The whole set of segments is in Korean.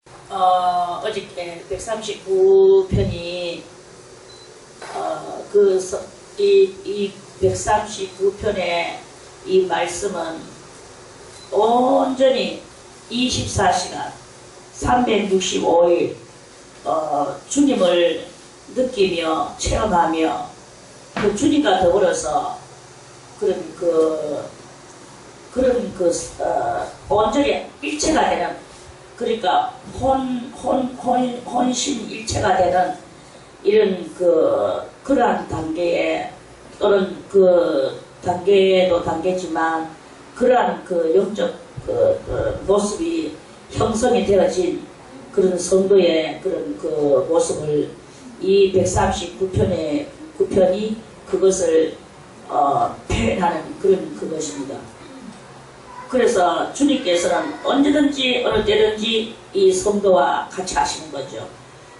어저께 139편이 이 139편의 이 말씀은 온전히 24시간 365일 주님을 느끼며 체험하며 그 주님과 더불어서 온전히 일체가 되는, 그러니까 혼신 일체가 되는 이런 그러한 단계에, 또는 그 단계도 단계지만 그러한 영적 모습이 형성이 되어진 그런 성도의 그런 모습을 이 139편이 그것을 표현하는 그런 그것입니다. 그래서 주님께서는 언제든지 어느 때든지 이 성도와 같이 하시는 거죠.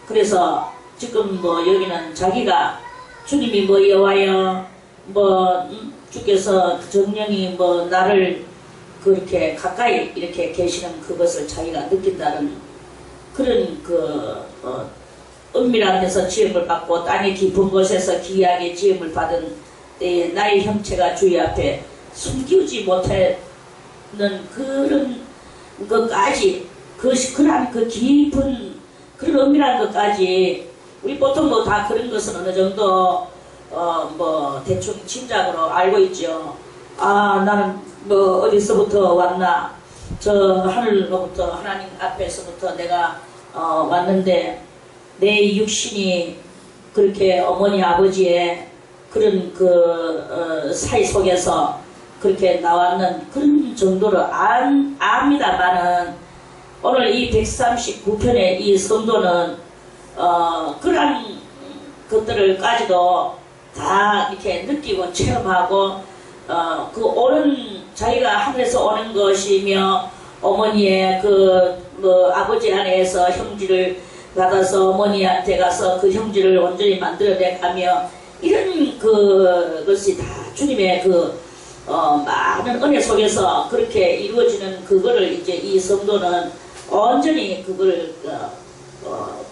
그래서 지금 여기는 자기가 주님이 여호와여 주께서 정령이 나를 그렇게 가까이 이렇게 계시는 그것을 자기가 느낀다는 그런 은밀한 데서 지음을 받고 땅의 깊은 곳에서 기이하게 지음을 받은 때에 나의 형체가 주의 앞에 숨기지 못하는 그런 것까지, 그러한 깊은 그런 은밀한 것까지 우리 보통 다 그런 것은 어느 정도 대충 짐작으로 알고 있죠. 나는 어디서부터 왔나, 저 하늘로부터 하나님 앞에서부터 내가 왔는데 내 육신이 그렇게 어머니 아버지의 그런 사이 속에서 그렇게 나왔는 그런 정도로 압니다만은, 오늘 이 139편의 이 성도는 그런 것들을까지도 다 이렇게 느끼고 체험하고 자기가 하늘에서 오는 것이며 어머니의 아버지 안에서 형질을 받아서 어머니한테 가서 그 형질을 온전히 만들어내가며 이런 그것이 다 주님의 많은 은혜 속에서 그렇게 이루어지는 그거를 이제 이 성도는 온전히 그걸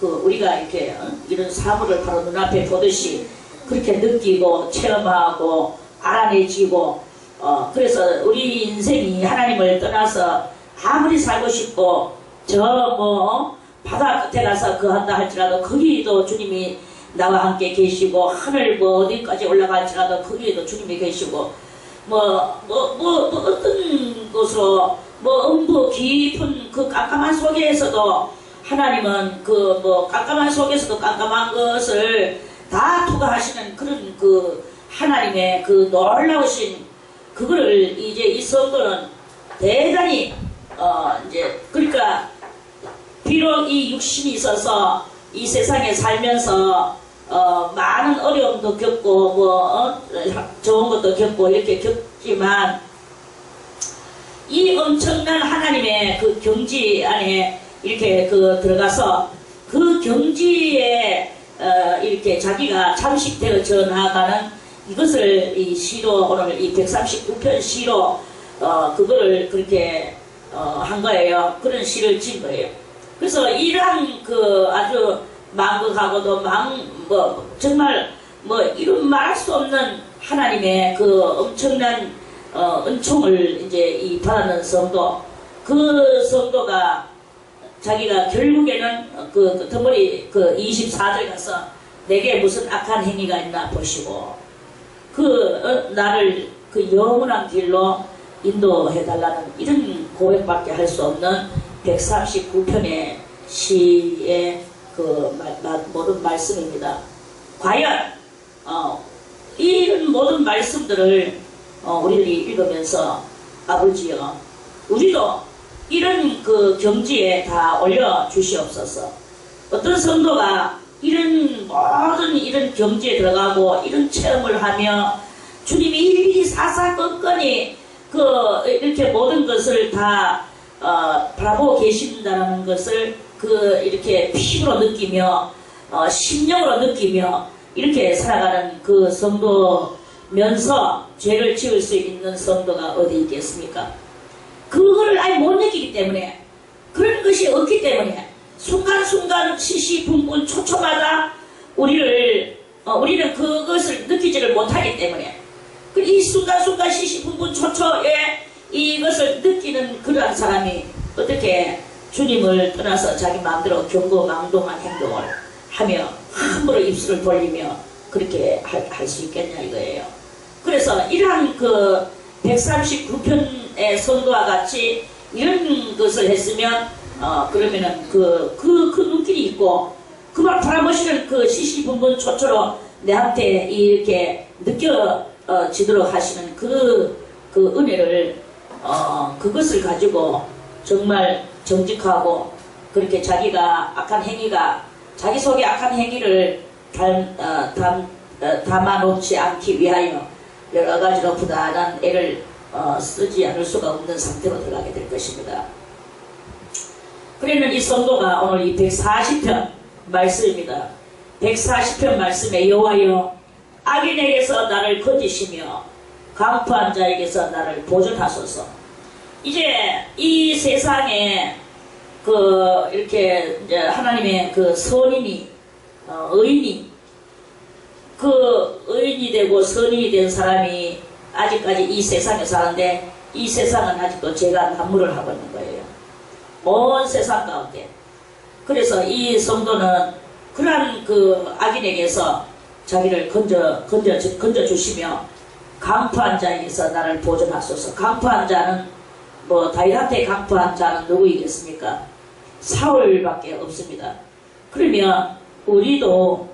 우리가 이렇게 이런 사물을 바로 눈앞에 보듯이 그렇게 느끼고 체험하고 알아내지고, 그래서 우리 인생이 하나님을 떠나서 아무리 살고 싶고 바다 끝에 가서 거한다 할지라도 거기도 주님이 나와 함께 계시고, 하늘 어디까지 올라갈지라도 거기에도 주님이 계시고, 어떤 곳으로 음부 깊은 그 깜깜한 속에서도 하나님은 깜깜한 속에서도 깜깜한 것을 다 투과하시는 그런 하나님의 놀라우신 그거를 이제 이 성도는 대단히 그러니까 비록 이 육신이 있어서 이 세상에 살면서 많은 어려움도 겪고 좋은 것도 겪고 이렇게 겪지만, 이 엄청난 하나님의 그 경지 안에 이렇게 들어가서 그 경지에 이렇게 자기가 잠식되어져 나아가는 이것을 이 시로, 오늘 이 139편 시로 그거를 그렇게 한 거예요. 그런 시를 진 거예요. 그래서 이러한 아주 망극하고도 정말 이런 말할 수 없는 하나님의 엄청난 은총을 이제 받는 성도, 그 성도가 자기가 결국에는 덩어리 24절 가서 내게 무슨 악한 행위가 있나 보시고 나를 영원한 길로 인도해달라는 이런 고백밖에 할 수 없는 139편의 시의 모든 말씀입니다. 과연 이런 모든 말씀들을 우리들이 읽으면서 아버지여, 우리도 이런 경지에 다 올려주시옵소서. 어떤 성도가 모든 이런 경지에 들어가고 이런 체험을 하며 주님이 일일이 사사건건이 이렇게 모든 것을 다 바라보고 계신다는 것을 이렇게 피부로 느끼며 심령으로 느끼며 이렇게 살아가는 그 성도면서 죄를 지을 수 있는 성도가 어디 있겠습니까? 그거를 아예 못 느끼기 때문에, 그런 것이 없기 때문에 순간순간 시시분분 초초마다 우리는 그것을 느끼지를 못하기 때문에 이 순간순간 시시분분 초초에 이것을 느끼는 그러한 사람이 어떻게 주님을 떠나서 자기 마음대로 경거망동한 행동을 하며 함부로 입술을 돌리며 그렇게 할 수 있겠냐 이거예요. 그래서 이러한 그 139편의 선도와 같이 이런 것을 했으면 그러면은 그 눈길이 있고 그만 바라보시는 그 시시분분 초초로 내한테 이렇게 느껴지도록 하시는 그 은혜를 그것을 가지고 정말 정직하고 그렇게 자기가 악한 행위가 자기 속에 악한 행위를 담아놓지 않기 위하여 여러 가지로 부단한 애를 쓰지 않을 수가 없는 상태로 들어가게 될 것입니다. 그러면 이 성도가 오늘 이 140편 말씀입니다. 140편 말씀에 여호와여 악인에게서 나를 거두시며 강포한 자에게서 나를 보존하소서. 이제 이 세상에 이렇게 이제 하나님의 그 선인이 의인이 되고 선인이 된 사람이 아직까지 이 세상에 사는데 이 세상은 아직도 죄가 난무를 하고 있는 거예요. 온 세상 가운데. 그래서 이 성도는 그러한 그 악인에게서 자기를 건져 주시며 강포한 자에게서 나를 보존하소서. 강포한 자는 다윗한테 강포한 자는 누구이겠습니까? 사울밖에 없습니다. 그러면 우리도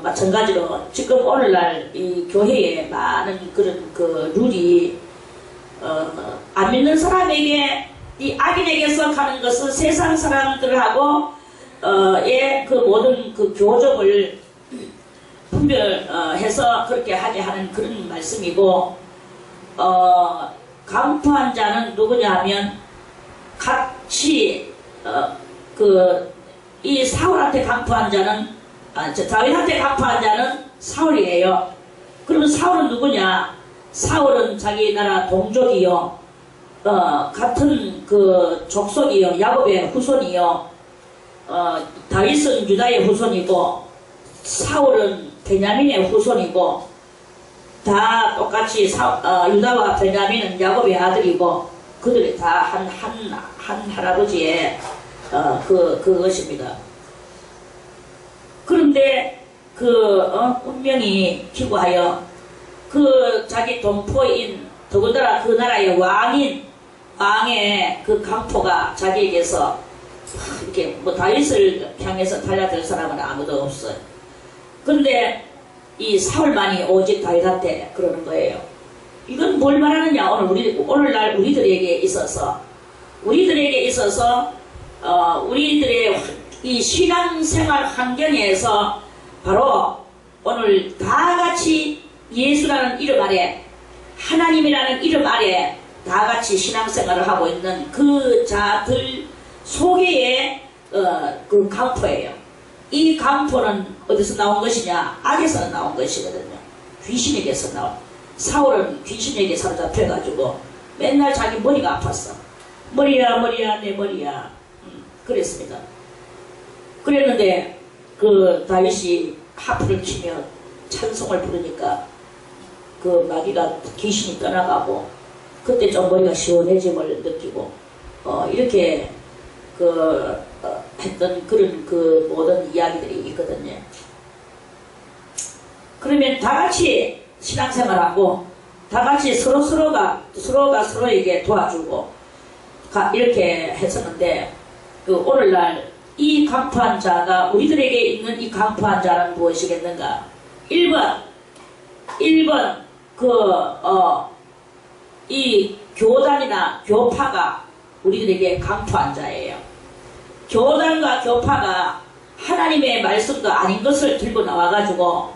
마찬가지로 지금 오늘날 이 교회에 많은 그런 그 룰이 안 믿는 사람에게 이 악인에게서 가는 것은 세상 사람들하고 그 모든 그 교적을 분별해서 그렇게 하게 하는 그런 말씀이고 강포한 자는 누구냐 하면 같이 이 사울한테 강포한 자는 다윗한테 강포한 자는 사울이에요. 그러면 사울은 누구냐? 사울은 자기 나라 동족이요. 같은 그 족속이요. 야곱의 후손이요. 다윗은 유다의 후손이고 사울은 베냐민의 후손이고 다 똑같이 유다와 베냐민은 야곱의 아들이고 그들이 다 한 할아버지의 그것입니다. 그런데 운명이 기구하여 자기 동포인 더군다나 그 나라의 왕의 그 강포가 자기에게서 이렇게 다윗을 향해서 달려들 사람은 아무도 없어요. 그런데 이 사울만이 오직 다윗한테 그러는 거예요. 이건 뭘 말하느냐? 오늘날 우리들에게 있어서 우리들의 이 신앙생활 환경에서 바로 오늘 다 같이 예수라는 이름 아래 하나님이라는 이름 아래 다 같이 신앙생활을 하고 있는 그 자들 속에의 그 강포예요. 이 강포는 어디서 나온 것이냐? 악에서 나온 것이거든요. 귀신에게서 나온. 사울은 귀신에게 사로잡혀가지고 맨날 자기 머리가 아팠어. 머리야 내 머리야. 그랬습니다. 그랬는데 그 다윗이 하프를 치며 찬송을 부르니까 그 마귀가 귀신이 떠나가고 그때 좀 머리가 시원해짐을 느끼고 이렇게 했던 그런 그 모든 이야기들이 있거든요. 그러면 다 같이 신앙생활하고 다 같이 서로가 서로에게 도와주고 이렇게 했었는데 오늘날 이 강포한 자가 우리들에게 있는 이 강포한 자는 무엇이겠는가? 1번 이 교단이나 교파가 우리들에게 강포한 자예요. 교단과 교파가 하나님의 말씀도 아닌 것을 들고 나와가지고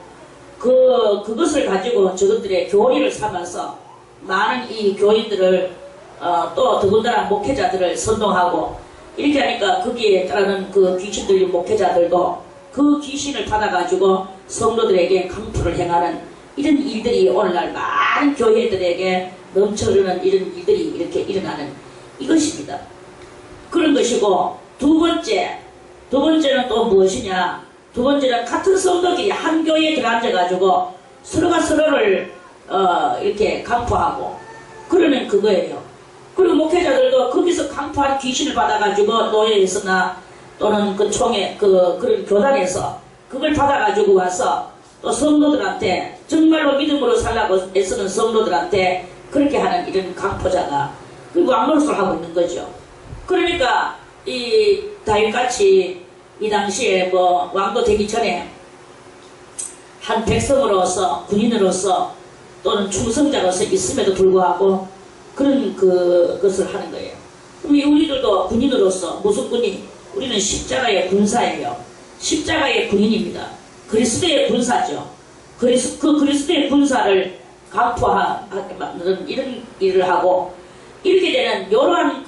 그것을 가지고 저것들의 교리를 삼아서 많은 이 교인들을 또 더군다나 목회자들을 선동하고 이렇게 하니까 거기에 따르는 그 귀신들 목회자들도 그 귀신을 받아가지고 성도들에게 강포를 행하는 이런 일들이 오늘날 많은 교회들에게 넘쳐흐르는 이런 일들이 이렇게 일어나는 이것입니다. 그런 것이고 두 번째 두 번째는 또 무엇이냐? 두 번째는 같은 성도끼리 한 교회에 들어앉아가지고 서로가 서로를 이렇게 강포하고 그러는 그거예요. 그리고 목회자들도 거기서 강포한 귀신을 받아가지고 노예에서나 또는 그 총회 그런 교단에서 그걸 받아가지고 와서 또 성도들한테 정말로 믿음으로 살라고 애쓰는 성도들한테 그렇게 하는 이런 강포자가 그 왕노릇을 하고 있는 거죠. 그러니까 이 다윗같이 이 당시에 뭐 왕도 되기 전에 한 백성으로서 군인으로서 또는 충성자로서 있음에도 불구하고 그런 그것을 하는 거예요. 우리들도 군인으로서 무슨 군인? 우리는 십자가의 군사예요. 십자가의 군인입니다. 그리스도의 군사죠. 그리스도의 군사를 강포하는 이런 일을 하고 이렇게 되는 이러한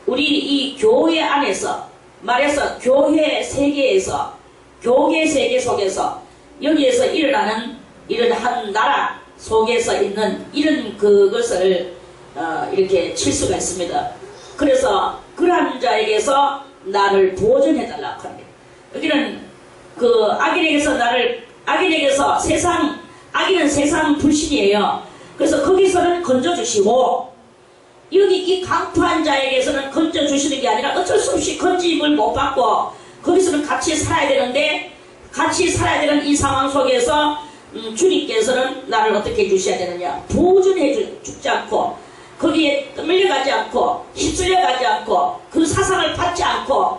우리 이 교회 안에서 말해서 교회 세계에서 교계 세계 속에서 여기에서 일어나는 이런 한 나라 속에서 있는 이런 그것을 이렇게 칠 수가 있습니다. 그래서 그러한 자에게서 나를 보존해달라고 합니다. 여기는 악인에게서 악인은 세상 불신이에요. 그래서 거기서는 건져주시고 여기 이 강포한 자에게서는 건져주시는 게 아니라 어쩔 수 없이 건짐을 못 받고 거기서는 같이 살아야 되는데 같이 살아야 되는 이 상황 속에서 주님께서는 나를 어떻게 해주셔야 되느냐? 보존해 죽지 않고 거기에 떠밀려가지 않고 휩쓸려가지 않고 그 사상을 받지 않고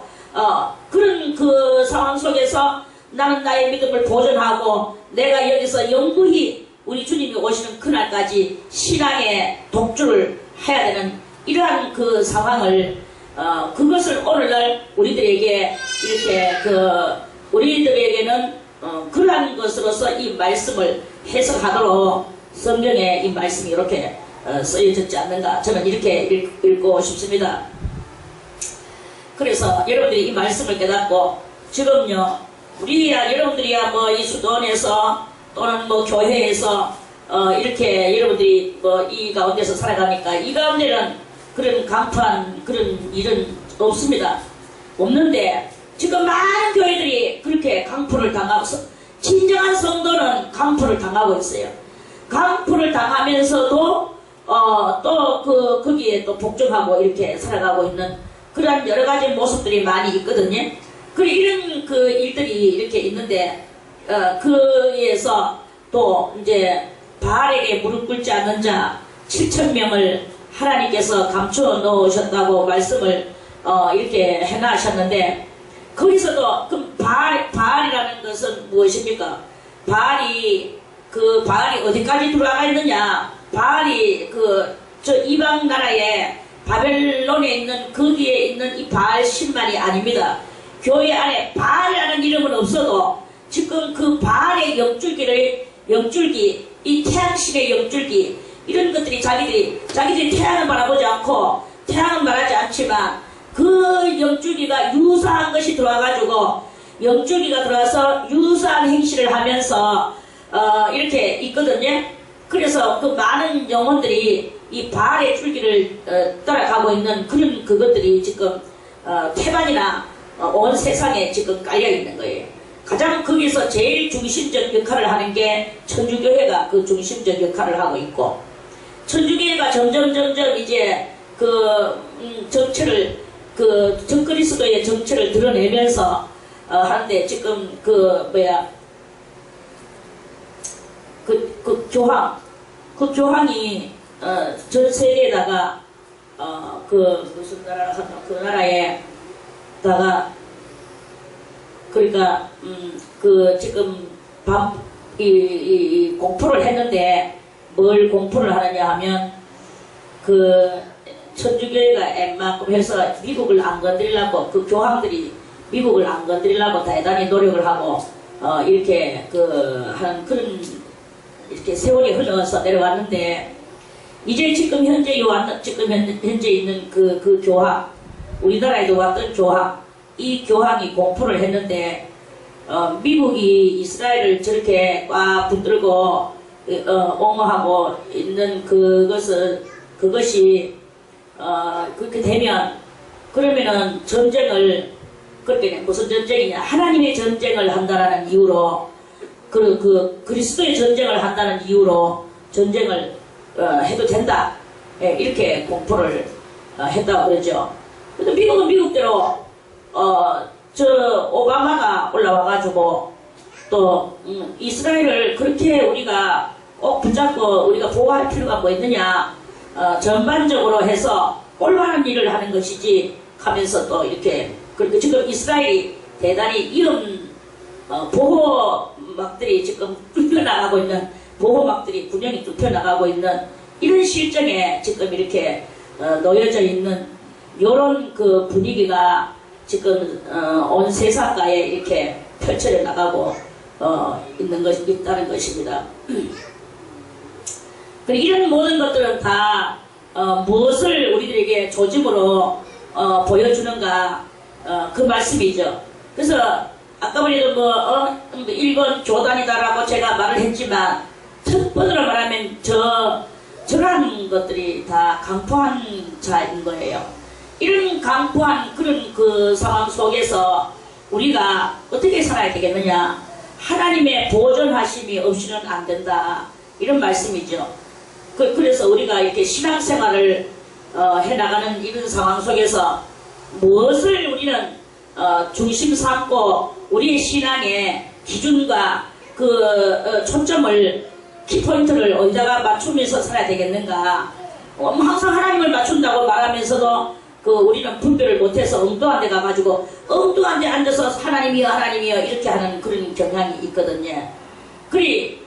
그런 그 상황 속에서 나는 나의 믿음을 보존하고 내가 여기서 영구히 우리 주님이 오시는 그날까지 신앙의 독주를 해야 되는 이러한 그 상황을 그것을 오늘날 우리들에게 이렇게 우리들에게는 그러한 것으로서 이 말씀을 해석하도록 성경에 이 말씀이 이렇게 쓰여졌지 않는가 저는 이렇게 읽고 싶습니다. 그래서 여러분들이 이 말씀을 깨닫고 지금요 여러분들이야 뭐 이 수도원에서 또는 뭐 교회에서 이렇게 여러분들이 뭐 이 가운데서 살아가니까 이 가운데는 그런 강포한 그런 일은 없습니다. 없는데 지금 많은 교회들이 그렇게 강포를 당하고 진정한 성도는 강포를 당하고 있어요. 강포를 당하면서도 또 거기에 또 복종하고 이렇게 살아가고 있는 그런 여러 가지 모습들이 많이 있거든요. 이런 일들이 이렇게 있는데 그에서 또 이제 바알에게 무릎 꿇지 않는 자 7,000명을 하나님께서 감추어 놓으셨다고 말씀을 이렇게 해놔하셨는데 거기서도 그럼 바알이라는 것은 무엇입니까? 바알이 어디까지 들어가 있느냐? 바알이 저 이방 나라에 바벨론에 있는 거기에 있는 이 바알 신만이 아닙니다. 교회 안에 바알이라는 이름은 없어도 지금 그 바알의 영줄기, 이 태양신의 영줄기 이런 것들이 자기들이 태양을 바라보지 않고 태양은 말하지 않지만 그 영줄기가 유사한 것이 들어와가지고 영줄기가 들어와서 유사한 행실을 하면서 이렇게 있거든요. 그래서 그 많은 영혼들이 이 바알의 줄기를 따라가고 있는 그런 그것들이 지금 태반이나 온 세상에 지금 깔려 있는 거예요. 가장 거기서 제일 중심적 역할을 하는 게 천주교회가 그 중심적 역할을 하고 있고 천주교회가 점점 이제 정체를 정그리스도의 정체를 드러내면서 하는데 지금 교황이 전 세계에다가 무슨 나라라 하나 그 나라에다가 그러니까 지금 이 공포를 했는데 뭘 공포를 하느냐 하면 천주교회가 웬만큼 해서 미국을 안 건드리려고 그 교황들이 미국을 안 건드리려고 대단히 노력을 하고 이렇게 하는 그런 이렇게 세월이 흘러서 내려왔는데 이제 지금 현재 있는 그 교황 우리나라에도 왔던 교황 이 교황이 공포를 했는데 미국이 이스라엘을 저렇게 꽉 붙들고 옹호하고 있는 그것이 그렇게 되면 그러면은 전쟁을 그렇게 무슨 전쟁이냐. 하나님의 전쟁을 한다는 이유로, 그리스도의 전쟁을 한다는 이유로 전쟁을 해도 된다. 예, 이렇게 공포를 했다고 그러죠. 근데 미국은 미국대로, 저 오바마가 올라와가지고 또 이스라엘을 그렇게 우리가 꼭 붙잡고 우리가 보호할 필요가 뭐 있느냐, 전반적으로 해서 올바른 일을 하는 것이지 하면서 또 이렇게, 그리고 지금 이스라엘이 대단히 이런 보호막들이 지금 뚫혀나가고 있는, 보호막들이 군형이 뚫혀나가고 있는 이런 실정에 지금 이렇게 놓여져 있는 요런 그 분위기가 지금 온 세상가에 이렇게 펼쳐져 나가고 있다는 것입니다. 그리고 이런 모든 것들은 다 무엇을 우리들에게 조짐으로 보여주는가, 그 말씀이죠. 그래서 아까 우리도 일본 교단이다라고 제가 말을 했지만, 첫 번으로 말하면 저러한 것들이 다 강포한 자인 거예요. 이런 강포한 그런 그 상황 속에서 우리가 어떻게 살아야 되겠느냐. 하나님의 보존하심이 없이는 안 된다. 이런 말씀이죠. 그래서 우리가 이렇게 신앙생활을 해나가는 이런 상황 속에서 무엇을 우리는 중심 삼고 우리의 신앙의 기준과 그 초점을, 키포인트를 어디다가 맞추면서 살아야 되겠는가. 항상 하나님을 맞춘다고 말하면서도 우리는 분별을 못해서 엉뚱한 데 가가지고 엉뚱한 데 앉아서 하나님이여 하나님이여 이렇게 하는 그런 경향이 있거든요. 그리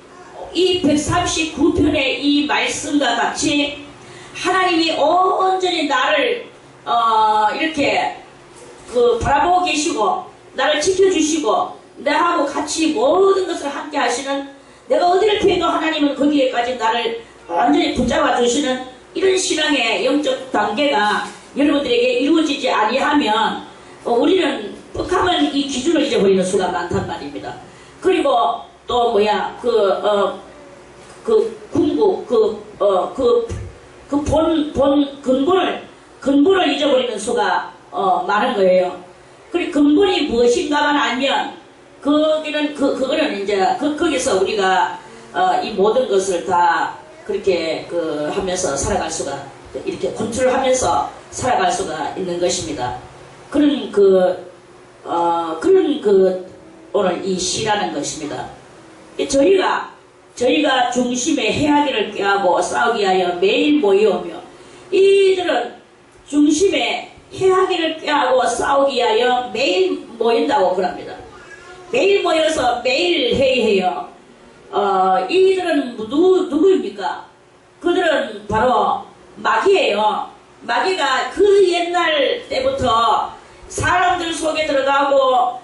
이 139편의 이 말씀과 같이 하나님이 온전히 나를 이렇게 바라보고 계시고 나를 지켜주시고 나하고 같이 모든 것을 함께 하시는, 내가 어디를 피해도 하나님은 거기에까지 나를 완전히 붙잡아 주시는 이런 신앙의 영적 단계가 여러분들에게 이루어지지 아니하면 우리는 뻑하면 이 기준을 잊어버리는 수가 많단 말입니다. 그리고 또 궁극 근본을 잊어버리는 수가 많은 거예요. 그리고 근본이 무엇인가만 알면 그거는 이제 거기서 우리가 이 모든 것을 다 그렇게 하면서 살아갈 수가, 이렇게 컨트롤하면서 살아갈 수가 있는 것입니다. 그런 오늘 이 시라는 것입니다. 저희가 중심에 해하기를 꾀하고 싸우기 하여 매일 모이오며, 이들은 중심에 해하기를 꾀하고 싸우기 하여 매일 모인다고 그럽니다. 매일 모여서 매일 회의해요. 이들은 누구입니까? 그들은 바로 마귀예요. 마귀가 그 옛날 때부터 사람들 속에 들어가고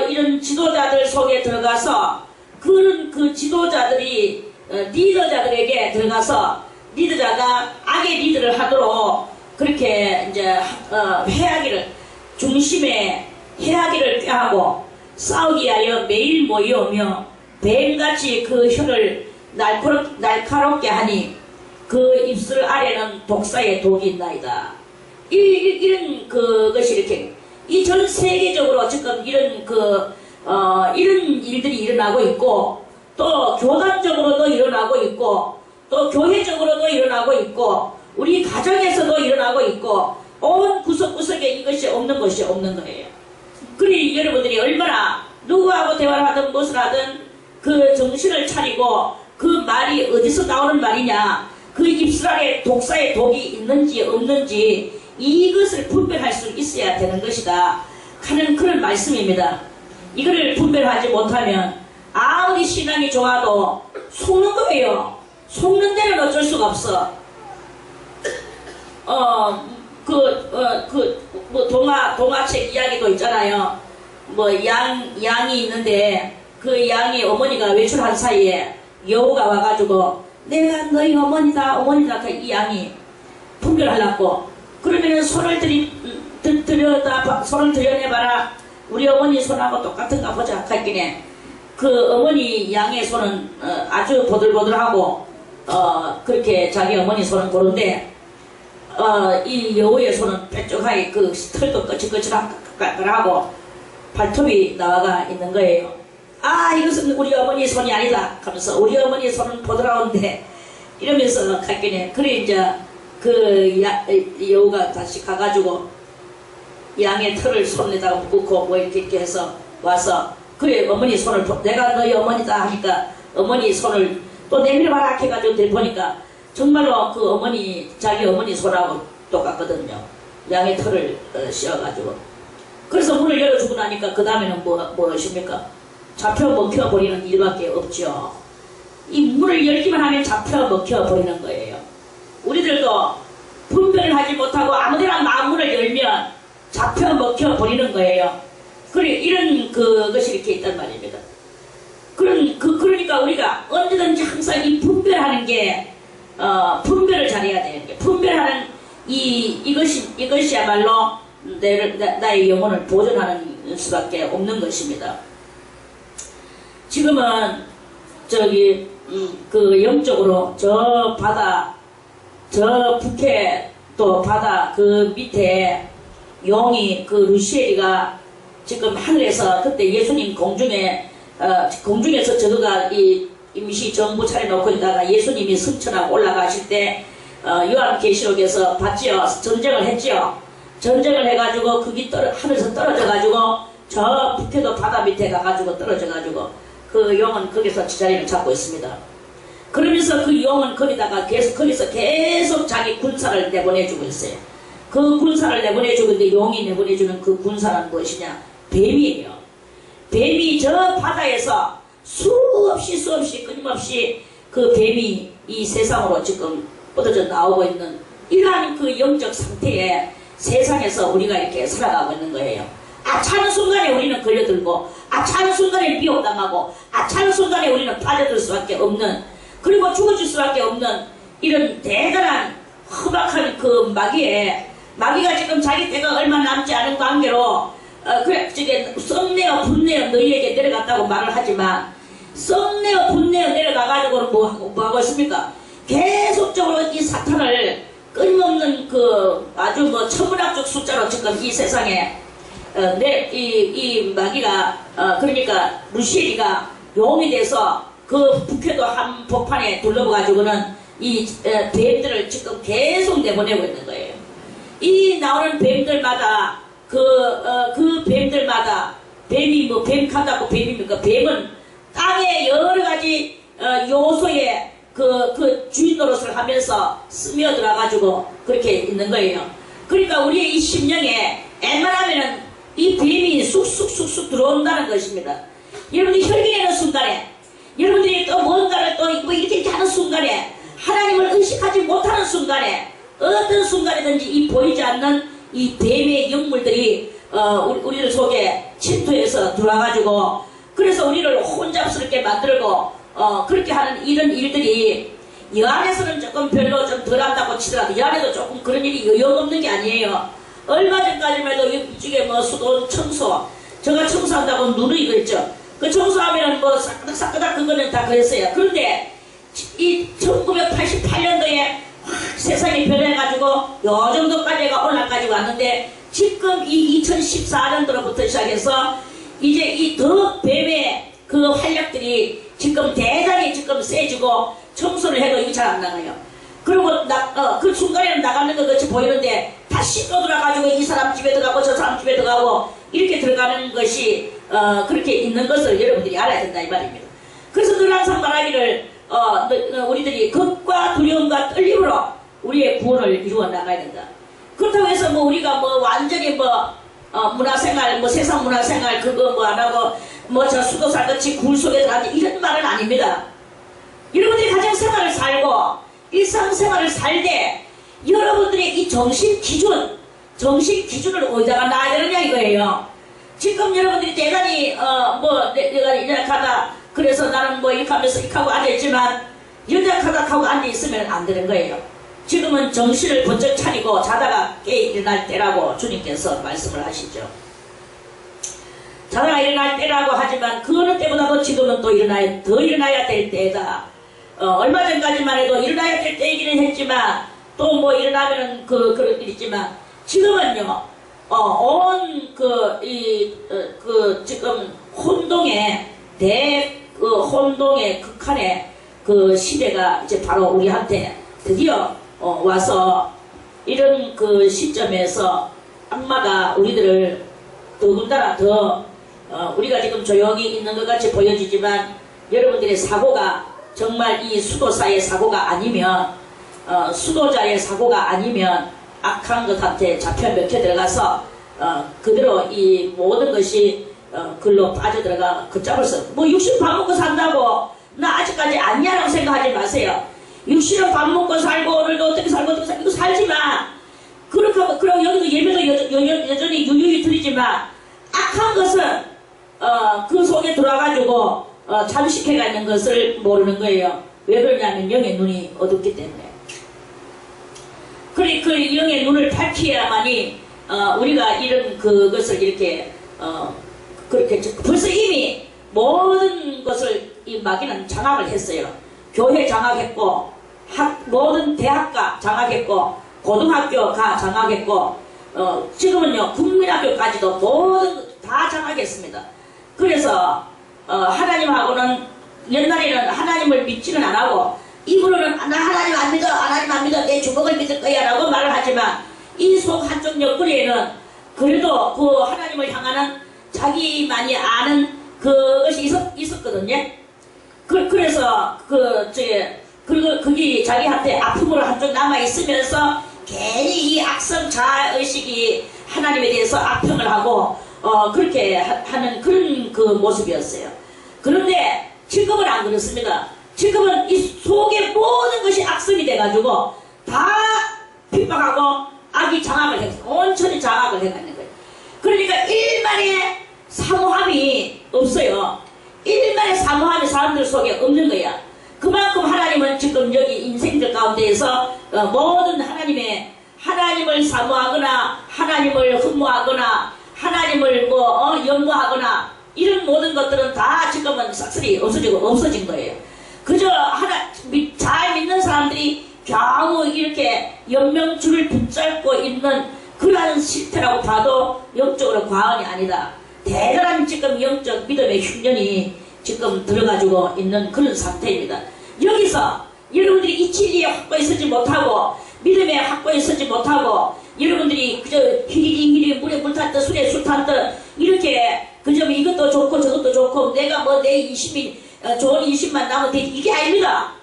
이런 지도자들 속에 들어가서 그 지도자들이 리더자들에게 들어가서 리더자가 악의 리더를 하도록 그렇게 이제 중심에 해하기를 꾀하고 싸우기 하여 매일 모여오며 뱀같이 그 혀를 날카롭게 하니 그 입술 아래는 독사의 독이 있나이다. 이런 것이 이렇게 이 전 세계적으로 지금 이런 일들이 일어나고 있고, 또 교단적으로도 일어나고 있고, 또 교회적으로도 일어나고 있고, 우리 가정에서도 일어나고 있고, 온 구석구석에 이것이 없는 것이 없는 거예요. 그러니 여러분들이 얼마나 누구하고 대화를 하든 무엇을 하든 그 정신을 차리고 그 말이 어디서 나오는 말이냐, 그 입술 안에 독사의 독이 있는지 없는지 이것을 분별할 수 있어야 되는 것이다 하는 그런 말씀입니다. 이거를 분별하지 못하면 아무리 신앙이 좋아도 속는 거예요. 속는 데는 어쩔 수가 없어. 동화책 이야기도 있잖아요. 양이 있는데 그 양이 어머니가 외출한 사이에 여우가 와가지고 내가 너희 어머니다 이 양이 분별하려고 그러면은 손을 들여내봐라. 우리 어머니 손하고 똑같은가 보자 했기에 그 어머니 양의 손은 아주 보들보들하고 그렇게 자기 어머니 손은 고른데 이 여우의 손은 뾰족하게 그 털도 거칠거칠한 깔깔하고 발톱이 나와가 있는 거예요. 아, 이것은 우리 어머니 손이 아니다 하면서 우리 어머니 손은 보드라운데 이러면서 갈게네. 그래 이제 그 여우가 다시 가가지고 양의 털을 손에다가 묶고 뭐 이렇게 해서 와서 그래 어머니 손을 내가 너희 어머니다 하니까 어머니 손을 또 내밀어봐라 해가지고 보니까 정말로 그 어머니 자기 어머니 손하고 똑같거든요. 양의 털을 씌워가지고 그래서 문을 열어주고 나니까 그 다음에는 무엇입니까? 잡혀 먹혀버리는 일밖에 없죠. 이 문을 열기만 하면 잡혀 먹혀버리는 거예요. 우리들도 분별을 하지 못하고 아무데나 마음문을 열면 잡혀 먹혀버리는 거예요. 그래 이런 것이 이렇게 있단 말입니다. 그러니까 우리가 언제든지 항상 이 분별하는 게 분별을 잘해야 되는 게 분별하는 이것이야말로 나의 영혼을 보존하는 수밖에 없는 것입니다. 지금은 저기 그 영적으로 저 바다 저 북해 또 바다 그 밑에 용이 그 루시엘이가 지금 하늘에서 그때 예수님 공중에서 저거가 이 임시 정부 차려놓고 있다가 예수님이 승천하고 올라가실 때 요한계시록에서 봤지요. 전쟁을 했지요. 전쟁을 해가지고 그게 하늘에서 떨어져가지고 저 북해도 바다 밑에 가가지고 떨어져가지고 그 용은 거기서 지자리를 잡고 있습니다. 그러면서 그 용은 거기서 계속 자기 군사를 내보내주고 있어요. 그 군사를 내보내주고 있는데 용이 내보내주는 그 군사는 무엇이냐? 뱀이에요. 뱀이 저 바다에서 수없이 끊임없이 그 뱀이 이 세상으로 지금 뻗어져 나오고 있는 이러한 그 영적 상태에 세상에서 우리가 이렇게 살아가고 있는 거예요. 아차는 순간에 우리는 걸려들고 아차는 순간에 미혹당하고 아차는 순간에 우리는 빠져들 수밖에 없는 그리고 죽어질 수밖에 없는 이런 대단한 험악한 그 마귀가 지금 자기 때가 얼마 남지 않은 관계로 저게 썩내어 분내어 너희에게 내려갔다고 말을 하지만 썩내어 분내어 내려가가지고는 뭐 하고 있습니까? 계속적으로 이 사탄을 끊임없는 그 아주 뭐 천문학적 숫자로 지금 이 세상에 이 마귀가 그러니까 루시엘이가 용이 돼서 그 북해도 한 복판에 둘러봐가지고는 이 뱀들을 지금 계속 내보내고 있는 거예요. 이 나오는 뱀들마다 그 뱀들마다 뱀이 뭐 뱀 간다고 뱀입니까? 뱀은 땅의 여러 가지 요소에 그 주인 노릇을 하면서 스며들어가지고 그렇게 있는 거예요. 그러니까 우리의 이 심령에 웬만하면은 이 뱀이 쑥쑥 들어온다는 것입니다. 여러분들이 혈기내는 순간에 여러분들이 또 뭔가를 또 뭐 이렇게 하는 순간에 하나님을 의식하지 못하는 순간에 어떤 순간이든지 이 보이지 않는 이 뱀의 영물들이 우리들 속에 침투해서 들어와가지고 그래서 우리를 혼잡스럽게 만들고 그렇게 하는 이런 일들이 여 안에서는 조금 별로 좀 덜한다고 치더라도 여 안에도 조금 그런 일이 여영없는 게 아니에요. 얼마 전까지만 해도 이쪽에 뭐 수도 청소 제가 청소한다고 누누이 그랬죠. 그 청소하면 뭐 사끄닥 그거는 다 그랬어요. 그런데 이 1988년도에 세상이 변해가지고 요 정도까지가 올라까지 왔는데 지금 이 2014년도로부터 시작해서 이제 이 더 뱀의 그 활력들이 지금 대단히 지금 세지고 청소를 해도 이게 잘 안 나가요. 그리고 그 순간에는 나가는 것 같이 보이는데 다시 또 들어가가지고 이 사람 집에 들어가고 저 사람 집에 들어가고 이렇게 들어가는 것이 그렇게 있는 것을 여러분들이 알아야 된다 이 말입니다. 그래서 늘 항상 말하기를 우리들이 겁과 두려움과 떨림으로 우리의 구원을 이루어 나가야 된다. 그렇다고 해서 뭐 우리가 뭐 완전히 뭐 문화생활 뭐 세상 문화생활 그거 뭐 안 하고 뭐 저 수도살같이 굴 속에 들어가지 이런 말은 아닙니다. 여러분들이 가정생활을 살고 일상생활을 살 때 여러분들의 이 정신 기준을 어디다가 놔야 되느냐 이거예요. 지금 여러분들이 대단히 내가 이렇게하다 그래서 나는 뭐 이렇게 하면서 이렇게 하고 앉아있지만 연약하다 하고 앉아있으면 안 되는 거예요. 지금은 정신을 번쩍 차리고 자다가 깨 일어날 때라고 주님께서 말씀을 하시죠. 자다가 일어날 때라고 하지만 그 어느 때보다도 지금은 또 더 일어나야 될 때다. 얼마 전까지만 해도 일어나야 될 때이기는 했지만 또 뭐 일어나면은 그런 일이 있지만 지금은요 지금 혼동의 혼동의 극한의 그 시대가 이제 바로 우리한테 드디어 와서 이런 그 시점에서 악마가 우리들을 더군다나 더 우리가 지금 조용히 있는 것 같이 보여지지만 여러분들의 사고가 정말 이 수도사의 사고가 아니면 수도자의 사고가 아니면 악한 것한테 잡혀 먹혀 들어가서 그대로 이 모든 것이 글로 빠져들어가 걷잡을 수 뭐 육신 밥 먹고 산다고 나 아직까지 아니야라고 생각하지 마세요. 육신은 밥 먹고 살고 오늘도 어떻게 살고 이거 살지만 그렇게 그럼 여기도 예배도 여전히 유유히 드리지만 악한 것은 그 속에 들어와가지고 잠식해가 있는 것을 모르는 거예요. 왜 그러냐면 영의 눈이 어둡기 때문에. 그래 그 영의 눈을 밝혀야만이 우리가 이런 그것을 이렇게 그렇게 벌써 이미 모든 것을 이 마귀는 장악을 했어요. 교회 장악했고 모든 대학가 장악했고 고등학교가 장악했고 지금은요 국민학교까지도 모든 다 장악했습니다. 그래서 하나님하고는 옛날에는 하나님을 믿지는 안하고 입으로는 나 하나님 안 믿어 하나님 안 믿어 내 주먹을 믿을 거야 라고 말을 하지만 이 속 한쪽 옆구리에는 그래도 그 하나님을 향하는 자기만이 아는 그것이 있었거든요. 그래서 그게 자기한테 아픔으로 한쪽 남아있으면서 괜히 이 악성 자아의식이 하나님에 대해서 악평을 하고 그렇게 하는 그런 그 모습이었어요. 그런데 지금은 안 그렇습니다. 지금은 이 속에 모든 것이 악성이 돼가지고 다 핍박하고 악이 장악을 해서 온천히 장악을 해가는 거예요. 그러니까 일만의 사모함이 없어요. 일만의 사모함이 사람들 속에 없는 거야. 그만큼 하나님은 지금 여기 인생들 가운데에서 모든 하나님을 사모하거나 하나님을 흠모하거나 하나님을 연모하거나 이런 모든 것들은 다 지금은 싹쓸이 없어진 거예요. 그저 잘 믿는 사람들이 겨우 이렇게 연명줄을 붙잡고 있는 그러한 실태라고 봐도 영적으로 과언이 아니다. 대단한 지금 영적 믿음의 흉년이 지금 들어가지고 있는 그런 상태입니다. 여기서 여러분들이 이 진리에 확고히 서지 못하고 믿음에 확고히 서지 못하고 여러분들이 그저 히리리 물에 물 탔듯 술에 술 탔듯 이렇게 그저 이것도 좋고 저것도 좋고 내가 내 인심이 좋은 인심만 나면 되지 이게 아닙니다.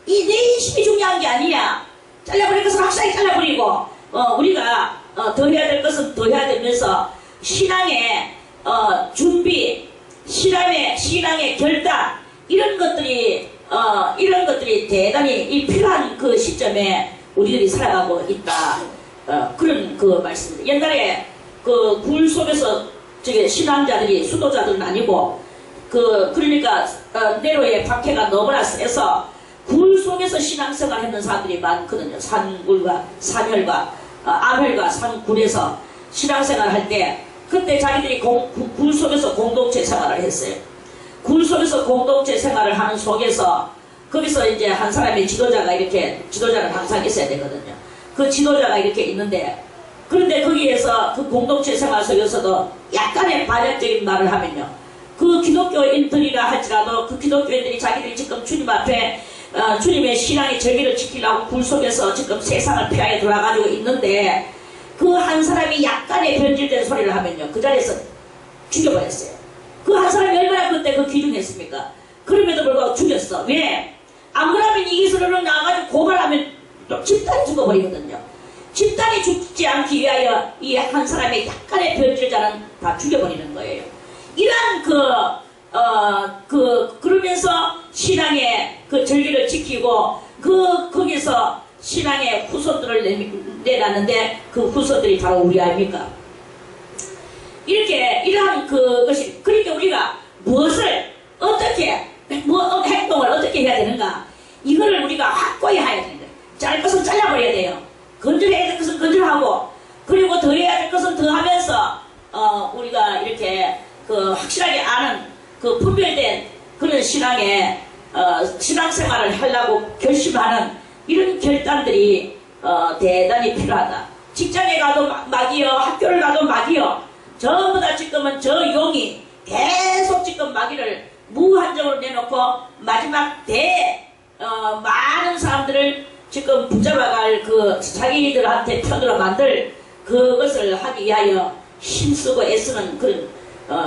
이 내 인심이 중요한 게 아니야. 잘라버릴 것은 확실하게 잘라버리고 우리가 더 해야 될 것은 더 해야 되면서 신앙의 준비, 신앙의 결단 이런 것들이 대단히 필요한 그 시점에 우리들이 살아가고 있다. 그런 그 말씀입니다. 옛날에 그 굴 속에서 신앙자들이 수도자들은 아니고 그러니까 네로의 박해가 너무나 세서 굴 속에서 신앙생활 했는 사람들이 많거든요. 산혈과 암혈과 산굴에서 신앙생활 할 때 그때 자기들이 굴 속에서 공동체 생활을 했어요. 굴 속에서 공동체 생활을 하는 속에서 거기서 이제 한 사람의 지도자는 항상 있어야 되거든요. 그 지도자가 이렇게 있는데 그런데 거기에서 그 공동체 생활 속에서도 약간의 반역적인 말을 하면요. 그 기독교인들이라 할지라도 그 기독교인들이 자기들이 지금 주님 앞에 주님의 신앙의 절기를 지키려고 굴 속에서 지금 세상을 피하게 돌아가지고 있는데 그 한 사람이 약간의 변질된 소리를 하면요. 그 자리에서 죽여버렸어요. 그 한 사람이 얼마나 그때 귀중했습니까? 그럼에도 불구하고 죽였어. 왜? 안 그러면 이 기술을 나와가지고 고발하면 또 집단이 죽어버리거든요. 집단이 죽지 않기 위하여 이 한 사람의 약간의 변질자는 다 죽여버리는 거예요. 이러한 그러면서 신앙의 그 절기를 지키고 거기서 신앙의 후손들을 내놨는데 그 후손들이 바로 우리 아닙니까? 이러한 그것이 그러니까 우리가 무엇을 어떻게 행동을 어떻게 해야 되는가 이거를 우리가 확고히 해야 되는 거예요. 짤 것은 잘라버려야 돼요. 건절해야 될 것은 건절하고 그리고 더 해야 될 것은 더 하면서 우리가 이렇게 확실하게 아는 분별된 그런 신앙생활을 하려고 결심하는 이런 결단들이 대단히 필요하다. 직장에 가도 막이요, 학교를 가도 막이요. 전부 다 지금은 저 용이 계속 지금 마귀를 무한정으로 내놓고 마지막 많은 사람들을 지금 붙잡아갈 그 자기들한테 편으로 만들 그것을 하기 위하여 힘쓰고 애쓰는 그런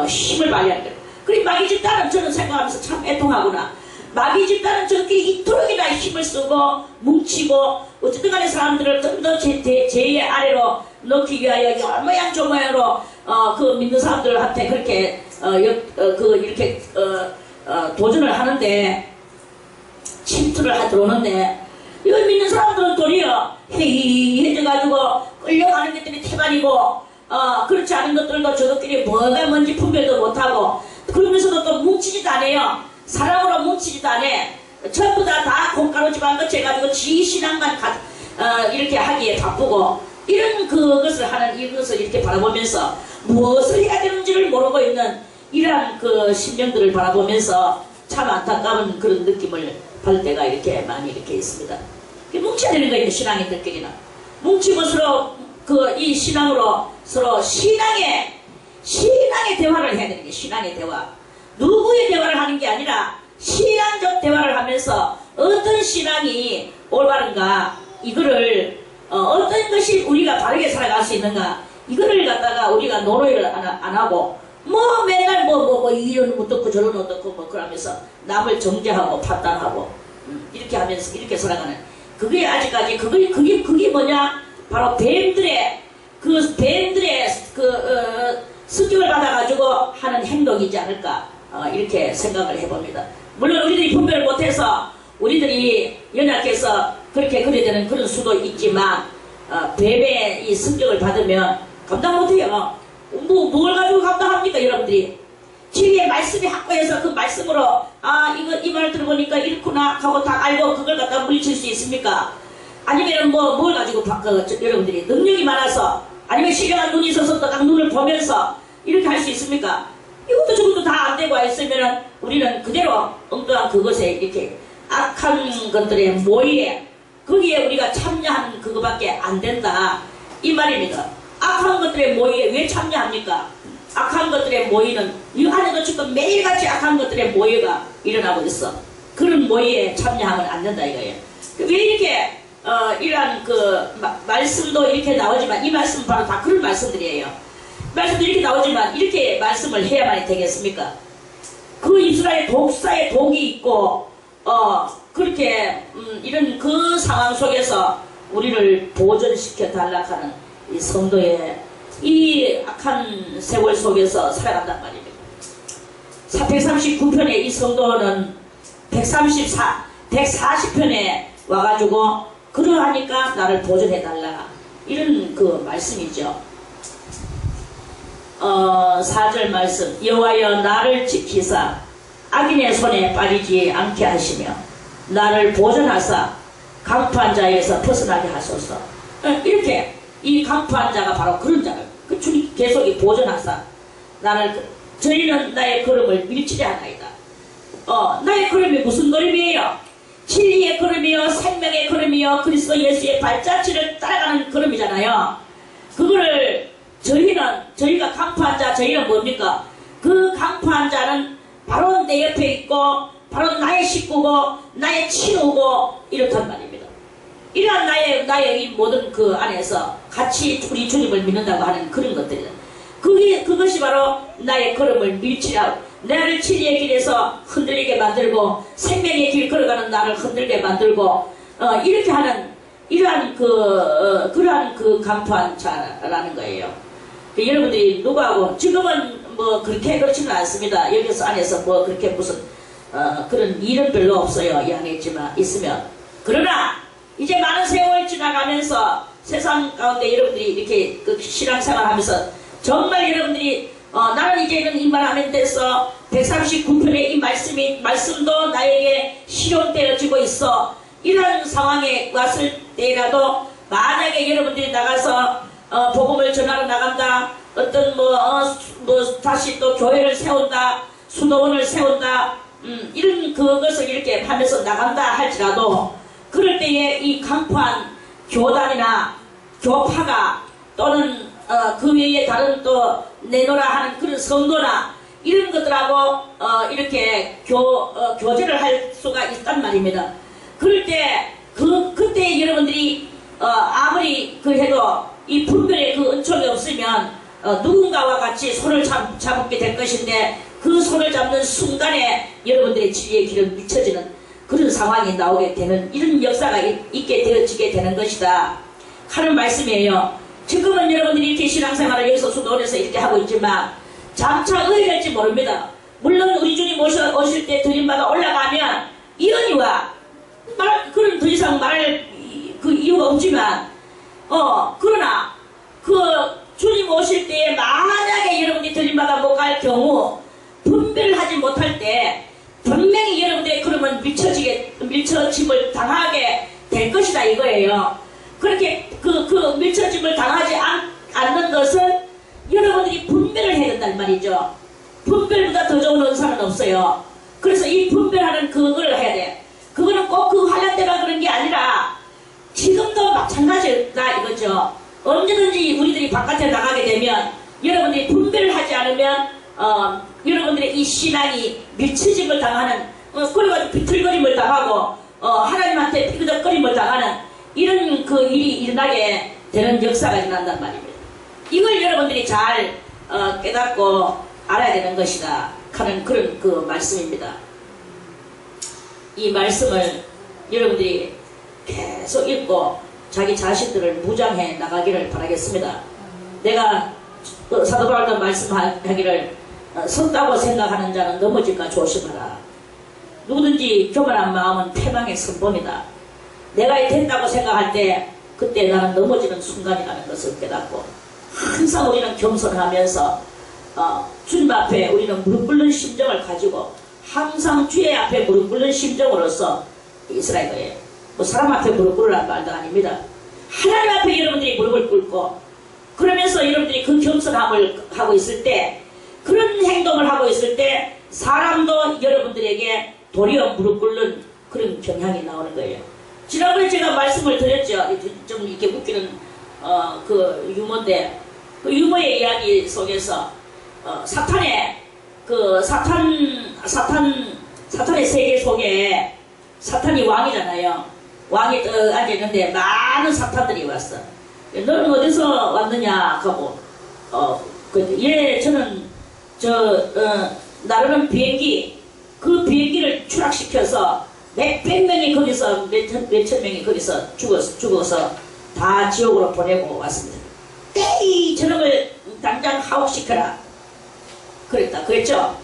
힘을 발휘하는 거예요. 그리고 마귀 집단은 저는 생각하면서 참 애통하구나. 마귀 집단은 저렇게 이토록이나 힘을 쓰고 뭉치고 어쨌든 간에 사람들을 좀 더 제 아래로 넣기 위하여 열모양 조모양으로 그 믿는 사람들한테 그렇게 이렇게 도전을 하는데 침투를 들어오는데 이거 믿는 사람들은 도리어 해이해져가지고 끌려가는 것들이 태반이고 그렇지 않은 것들도 저것들이 뭐가 뭔지 분별도 못하고 그러면서도 또 뭉치지도 않아요. 사랑으로 뭉치지도 않아. 전부 다 콩가루 집안 것이 해가지고 지 신앙만 이렇게 하기에 바쁘고 이런 그것을 하는 이것을 이렇게 바라보면서 무엇을 해야 되는지를 모르고 있는 이러한 그 심령들을 바라보면서 참 안타까운 그런 느낌을 받을 때가 이렇게 많이 이렇게 있습니다. 뭉쳐야 되는 거예요. 신앙인들끼리는 뭉치고 서로 이 신앙으로 서로 신앙의 대화를 해야 되는 거예요. 신앙의 대화. 누구의 대화를 하는 게 아니라 신앙적 대화를 하면서 어떤 신앙이 올바른가 이거를 어떤 것이 우리가 바르게 살아갈 수 있는가 이거를 갖다가 우리가 노력을 안 하고 뭐 맨날 이런 어떻고 저런 어떻고 그러면서 남을 정죄하고 판단하고 이렇게 하면서 이렇게 살아가는 그게 아직까지 그게 뭐냐 바로 뱀들의 습격을 받아가지고 하는 행동이지 않을까 이렇게 생각을 해봅니다. 물론 우리들이 분별을 못해서 우리들이 연약해서 그렇게 그래야 되는 그런 수도 있지만 뱀의 이 습격을 받으면 감당 못해요. 뭘 가지고 감당합니까 여러분들이? 진리의 말씀이 확고해서 그 말씀으로 이 말 들어보니까 이렇구나 하고 다 알고 그걸 갖다 물리칠 수 있습니까? 아니면 뭘 가지고 여러분들이 능력이 많아서 아니면 신령한 눈이 있어서 딱 눈을 보면서 이렇게 할 수 있습니까? 이것도 저것도 다 안 되고 있으면은 우리는 그대로 엉뚱한 그것에 이렇게 악한 것들의 모의에 거기에 우리가 참여하는 그거밖에 안 된다 이 말입니다. 악한 것들의 모의에 왜 참여합니까? 악한 것들의 모의는 이 안에도 지금 매일같이 악한 것들의 모의가 일어나고 있어. 그런 모의에 참여하면 안 된다 이거예요. 왜 이렇게 이러한 말씀도 이렇게 나오지만 이 말씀은 바로 다 그런 말씀들이에요. 말씀도 이렇게 나오지만 이렇게 말씀을 해야만 되겠습니까? 그 이스라엘 독사의 독이 있고 그렇게 이런 그 상황 속에서 우리를 보존시켜 달라하는 이 성도의 이 악한 세월 속에서 살아간단 말입니다. 139편의 이 성도는 140편에 와가지고 그러하니까 나를 보존해달라 이런 그 말씀이죠. 4절 말씀 여호와여 나를 지키사 악인의 손에 빠지지 않게 하시며 나를 보존하사 강포한 자에서 벗어나게 하소서. 이렇게 이 강포한 자가 바로 그런 자를 주님 계속 보존하사 저희는 나의 걸음을 밀치지 않나이다. 나의 걸음이 무슨 걸음이에요? 진리의 걸음이요 생명의 걸음이요 그리스도 예수의 발자취를 따라가는 걸음이잖아요. 그거를 저희가 강포한 자 저희는 뭡니까? 그 강포한 자는 바로 내 옆에 있고 바로 나의 식구고 나의 친구고 이렇단 말입니다. 이러한 나의 이 모든 그 안에서 같이 우리 주님을 믿는다고 하는 그런 것들이다. 그것이 바로 나의 걸음을 밀치라고 나를 진리의 길에서 흔들리게 만들고 생명의 길 걸어가는 나를 흔들게 만들고 이렇게 하는 이러한 그러한 강포한 자라는 거예요. 여러분들이 누구하고 지금은 뭐 그렇게 그렇지는 않습니다. 여기서 안에서 뭐 그렇게 무슨 그런 일은 별로 없어요. 이 안에 있으면 그러나 이제 많은 세월 지나가면서 세상 가운데 여러분들이 이렇게 신앙생활 하면서 정말 여러분들이 나는 이제는 이 말 하는 데서 139편의 이 말씀도 나에게 실현되어지고 있어. 이런 상황에 왔을 때라도 만약에 여러분들이 나가서 복음을 전하러 나간다. 어떤 다시 또 교회를 세운다. 수도원을 세운다. 이런 그것을 이렇게 하면서 나간다 할지라도 그럴 때에 이 강포한 교단이나 교파가 또는 그 외에 다른 또 내노라 하는 그런 성도나 이런 것들하고 이렇게 교제를 할 수가 있단 말입니다. 그럴 때 그때 여러분들이 아무리 해도 이 분별의 그 은총이 없으면 누군가와 같이 손을 잡게 될 것인데 그 손을 잡는 순간에 여러분들의 진리의 길은 미쳐지는 그런 상황이 나오게 되는 이런 역사가 있게 되어지게 되는 것이다 하는 말씀이에요. 지금은 여러분들이 이렇게 신앙생활을 여기서 수도원에서 이렇게 하고 있지만 장차 어디 될지 모릅니다. 물론 우리 주님 오실 때 드림받아 올라가면 이언이와 그런 더 이상 말할 그 이유가 없지만 그러나 그 주님 오실 때에 만약에 여러분들이 들림받아 못 갈 경우 분별을 하지 못할 때 분명히 여러분들이 그러면 밀쳐짐을 당하게 될 것이다 이거예요. 그렇게 그 밀쳐짐을 당하지 않는 것은 여러분들이 분별을 해야 된단 말이죠. 분별보다 더 좋은 은사는 없어요. 그래서 이 분별하는 그걸 해야 돼. 그거는 꼭 그 환란 때가 그런 게 아니라 지금도 마찬가지다 이거죠. 언제든지 우리들이 바깥에 나가게 되면 여러분들이 분별을 하지 않으면 여러분들의 이 신앙이 밀치짐을 당하는 그래가지고 비틀거림을 당하고 하나님한테 피그덕거림을 당하는 이런 그 일이 일어나게 되는 역사가 일어난단 말입니다. 이걸 여러분들이 잘 깨닫고 알아야 되는 것이다 하는 그런 그 말씀입니다. 이 말씀을 여러분들이 계속 읽고 자기 자신들을 무장해 나가기를 바라겠습니다. 내가 사도 바울도 말씀하기를 섰다고 생각하는 자는 넘어질까 조심하라. 누구든지 교만한 마음은 패망의 선봉이다. 내가 된다고 생각할 때 그때 나는 넘어지는 순간이라는 것을 깨닫고 항상 우리는 겸손하면서 주님 앞에 우리는 무릎 꿇는 심정을 가지고 항상 주의 앞에 무릎 꿇는 심정으로서 이스라엘에 뭐 사람 앞에 무릎 꿇으란 말도 아닙니다. 하나님 앞에 여러분들이 무릎을 꿇고 그러면서 여러분들이 그 겸손함을 하고 있을 때 그런 행동을 하고 있을 때 사람도 여러분들에게 도리어 무릎 꿇는 그런 경향이 나오는 거예요. 지난번에 제가 말씀을 드렸죠. 좀 이렇게 웃기는 그 유머인데 그 유머의 이야기 속에서 사탄의 세계 속에 사탄이 왕이잖아요. 왕이 앉아있는데 많은 사탄들이 왔어. 너는 어디서 왔느냐 하고 저는 나르는 비행기 그 비행기를 추락시켜서 몇백 명이 거기서 몇천 명이 거기서 죽어서 다 지옥으로 보내고 왔습니다. 에이 저놈을 당장 하옥시켜라 그랬죠.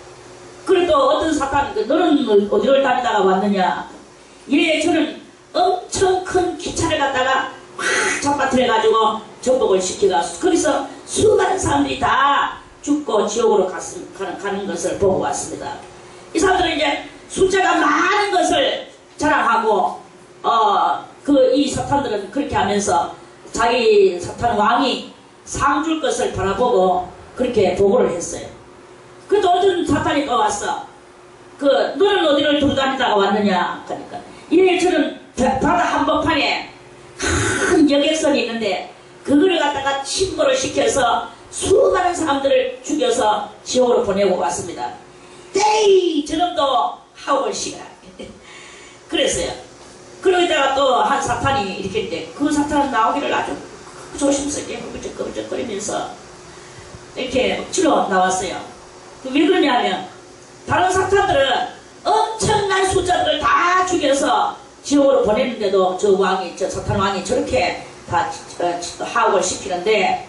그래도 어떤 사탄 너는 어디를 다니다가 왔느냐. 저는 엄청 큰 기차를 갖다가 확 잡아들여가지고 전복을 시키가 거기서 수많은 사람들이 다 죽고 지옥으로 가는 것을 보고 왔습니다. 이 사람들은 이제 숫자가 많은 것을 자랑하고 이 사탄들은 그렇게 하면서 자기 사탄 왕이 상 줄 것을 바라보고 그렇게 보고를 했어요. 그래도 어떤 사탄이 또 왔어. 너는 어디를 돌아다니다가 왔느냐 그러니까 저는 바다 한복판에 큰 여객선이 있는데 그거를 갖다가 침몰을 시켜서 수많은 사람들을 죽여서 지옥으로 보내고 왔습니다. 에이 저놈도 하옥을 시가 그랬어요. 그러다가 또 한 사탄이 이렇게 했는데 그 사탄은 나오기를 아주 조심스럽게 허물쩍거리면서 이렇게 치러 나왔어요. 왜 그러냐면 다른 사탄들은 엄청난 숫자들을 다 죽여서 지옥으로 보냈는데도 저 사탄 왕이 저렇게 다 하옥을 시키는데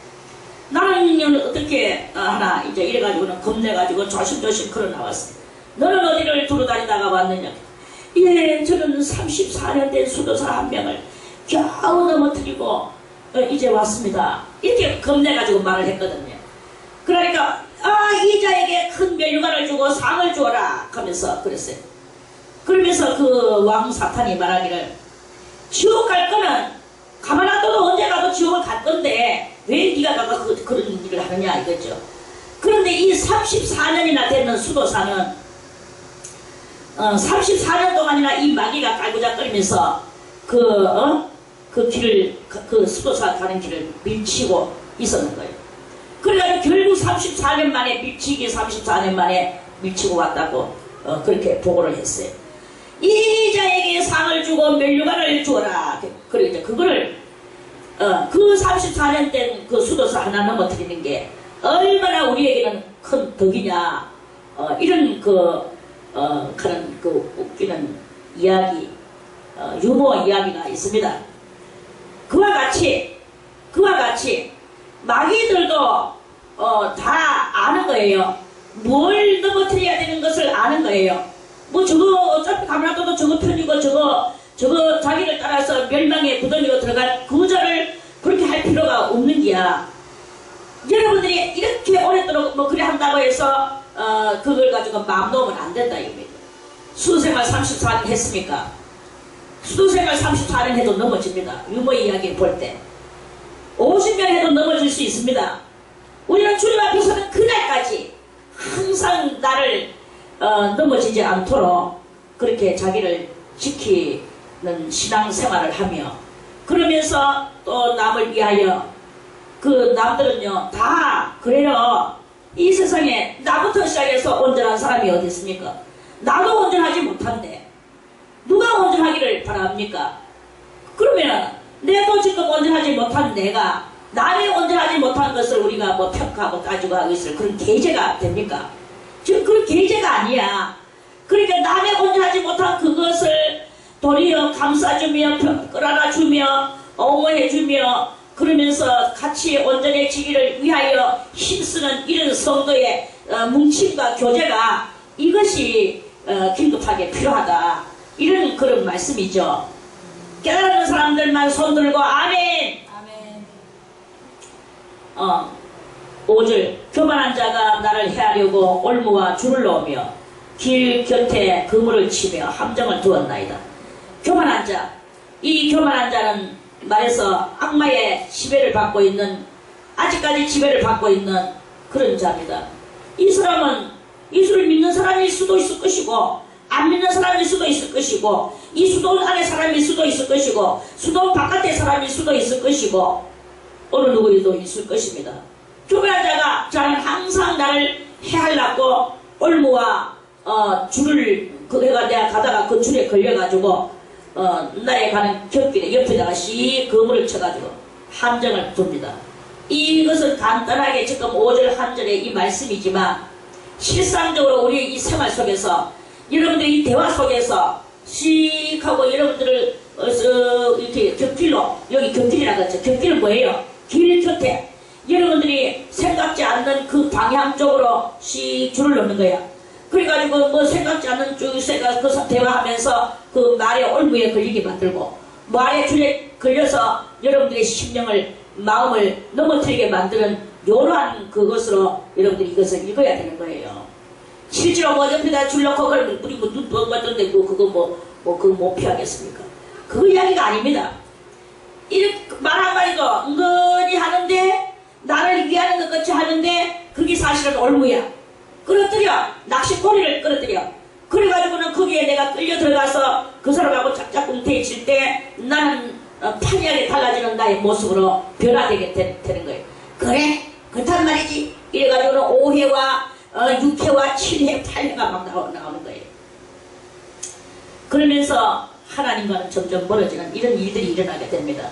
나는 어떻게 하나 이제 이래가지고는 겁내가지고 조심조심 걸어 나왔어요. 너는 어디를 두루다니다가 왔느냐. 저는 34년 된 수도사 한 명을 겨우 넘어뜨리고 이제 왔습니다. 이렇게 겁내가지고 말을 했거든요. 그러니까 이 자에게 큰 멸류관을 주고 상을 주어라 하면서 그랬어요. 그러면서 그 왕 사탄이 말하기를 지옥 갈 거는 가만 놔둬도 언제 가도 지옥을 갈 건데 왜 네가 가서 그런 일을 하느냐 이거죠. 그런데 이 34년이나 되는 수도사는 34년 동안이나 이 마귀가 깔구작거리면서 그 길을, 그 수도사 가는 길을 밀치고 있었는 거예요. 그래가지고 결국 34년 만에 밀치기 34년 만에 밀치고 왔다고 그렇게 보고를 했어요. 이자에게 상을 주고 면류관을 주어라. 그리고 이제 그거를 그 34년 된 그 수도사 하나 넘어뜨리는 게 얼마나 우리에게는 큰 덕이냐. 이런 그런 그 웃기는 이야기, 유머 이야기가 있습니다. 그와 같이 마귀들도 다 아는 거예요. 뭘 넘어뜨려야 되는 것을 아는 거예요. 뭐 저거 어차피 가만둬도 저거 편이고 저거 자기를 따라서 멸망의 구덩이로 들어갈 그 자를 그렇게 할 필요가 없는 게야. 여러분들이 이렇게 오랫도록 뭐 그래 한다고 해서 그걸 가지고 마음 놓으면 안 된다 이겁니다. 수도생활 34년 했습니까? 수도생활 34년 해도 넘어집니다. 유머 이야기 볼 때 50년 해도 넘어질 수 있습니다. 우리는 주님 앞에서는 그날까지 항상 나를 넘어지지 않도록 그렇게 자기를 지키는 신앙생활을 하며 그러면서 또 남을 위하여 그 남들은요 다 그래요. 이 세상에 나부터 시작해서 온전한 사람이 어디 있습니까? 나도 온전하지 못한데 누가 온전하기를 바랍니까? 그러면 내도 지금 온전하지 못한 내가 남이 온전하지 못한 것을 우리가 뭐 평가하고 따지고 하고 있을 그런 계제가 됩니까? 지금 그런 계제가 아니야. 그러니까 남의 온전하지 못한 그것을 도리어 감싸주며 끌어안아주며 옹호해주며 그러면서 같이 온전해지기를 위하여 힘쓰는 이런 성도의 뭉침과 교제가 이것이 긴급하게 필요하다. 이런 그런 말씀이죠. 깨달은 사람들만 손들고 아멘. 아멘. 5절 교만한 자가 나를 해하려고 올무와 줄을 놓으며 길 곁에 그물을 치며 함정을 두었나이다. 교만한 자, 이 교만한 자는 말해서 악마의 지배를 받고 있는 아직까지 지배를 받고 있는 그런 자입니다. 이 사람은 예수를 믿는 사람일 수도 있을 것이고 안 믿는 사람일 수도 있을 것이고 이 수도 안에 사람일 수도 있을 것이고 수도 바깥의 사람일 수도 있을 것이고 어느 누구에도 있을 것입니다. 교만한 자는 항상 나를 해하려고 올무와 줄을 내가 가다가 그 줄에 걸려가지고 나에 가는 곁길에 옆에다가 그물을 쳐가지고 함정을 둡니다. 이것은 간단하게 지금 5절 한 절의 이 말씀이지만 실상적으로 우리의 이 생활 속에서 여러분들의 이 대화 속에서 하고 여러분들을 이렇게 곁길로 여기 곁길이라고 했죠. 곁길은 뭐예요? 길 곁에 여러분들이 생각지 않는 그 방향 쪽으로 줄을 놓는 거야. 그래가지고 뭐 생각지 않는 쪽에서 그 대화하면서 그 말의 올무에 걸리게 만들고 말의 줄에 걸려서 여러분들의 심령을 마음을 넘어뜨리게 만드는 이러한 그것으로 여러분들이 이것을 읽어야 되는 거예요. 실제로 뭐 옆에다 줄 놓고 그걸 우리 뭐 눈 뻥맞던데 그거 그거 못 피하겠습니까? 그거 이야기가 아닙니다. 이렇게 말 한마디도 은근히 하는데 나를 위하는 것 같이 하는데 그게 사실은 올무야. 끌어들여 낚시꼬리를 끌어들여. 그래가지고는 거기에 내가 끌려 들어가서 그 사람하고 짝짝꿍 대칠 때 나는 판이하게 달라지는 나의 모습으로 변화되게 되는 거예요. 그래? 그렇단 말이지. 이래가지고는 5회와 6회와 7회, 8회가 막 나오는 거예요. 그러면서 하나님과는 점점 멀어지는 이런 일들이 일어나게 됩니다.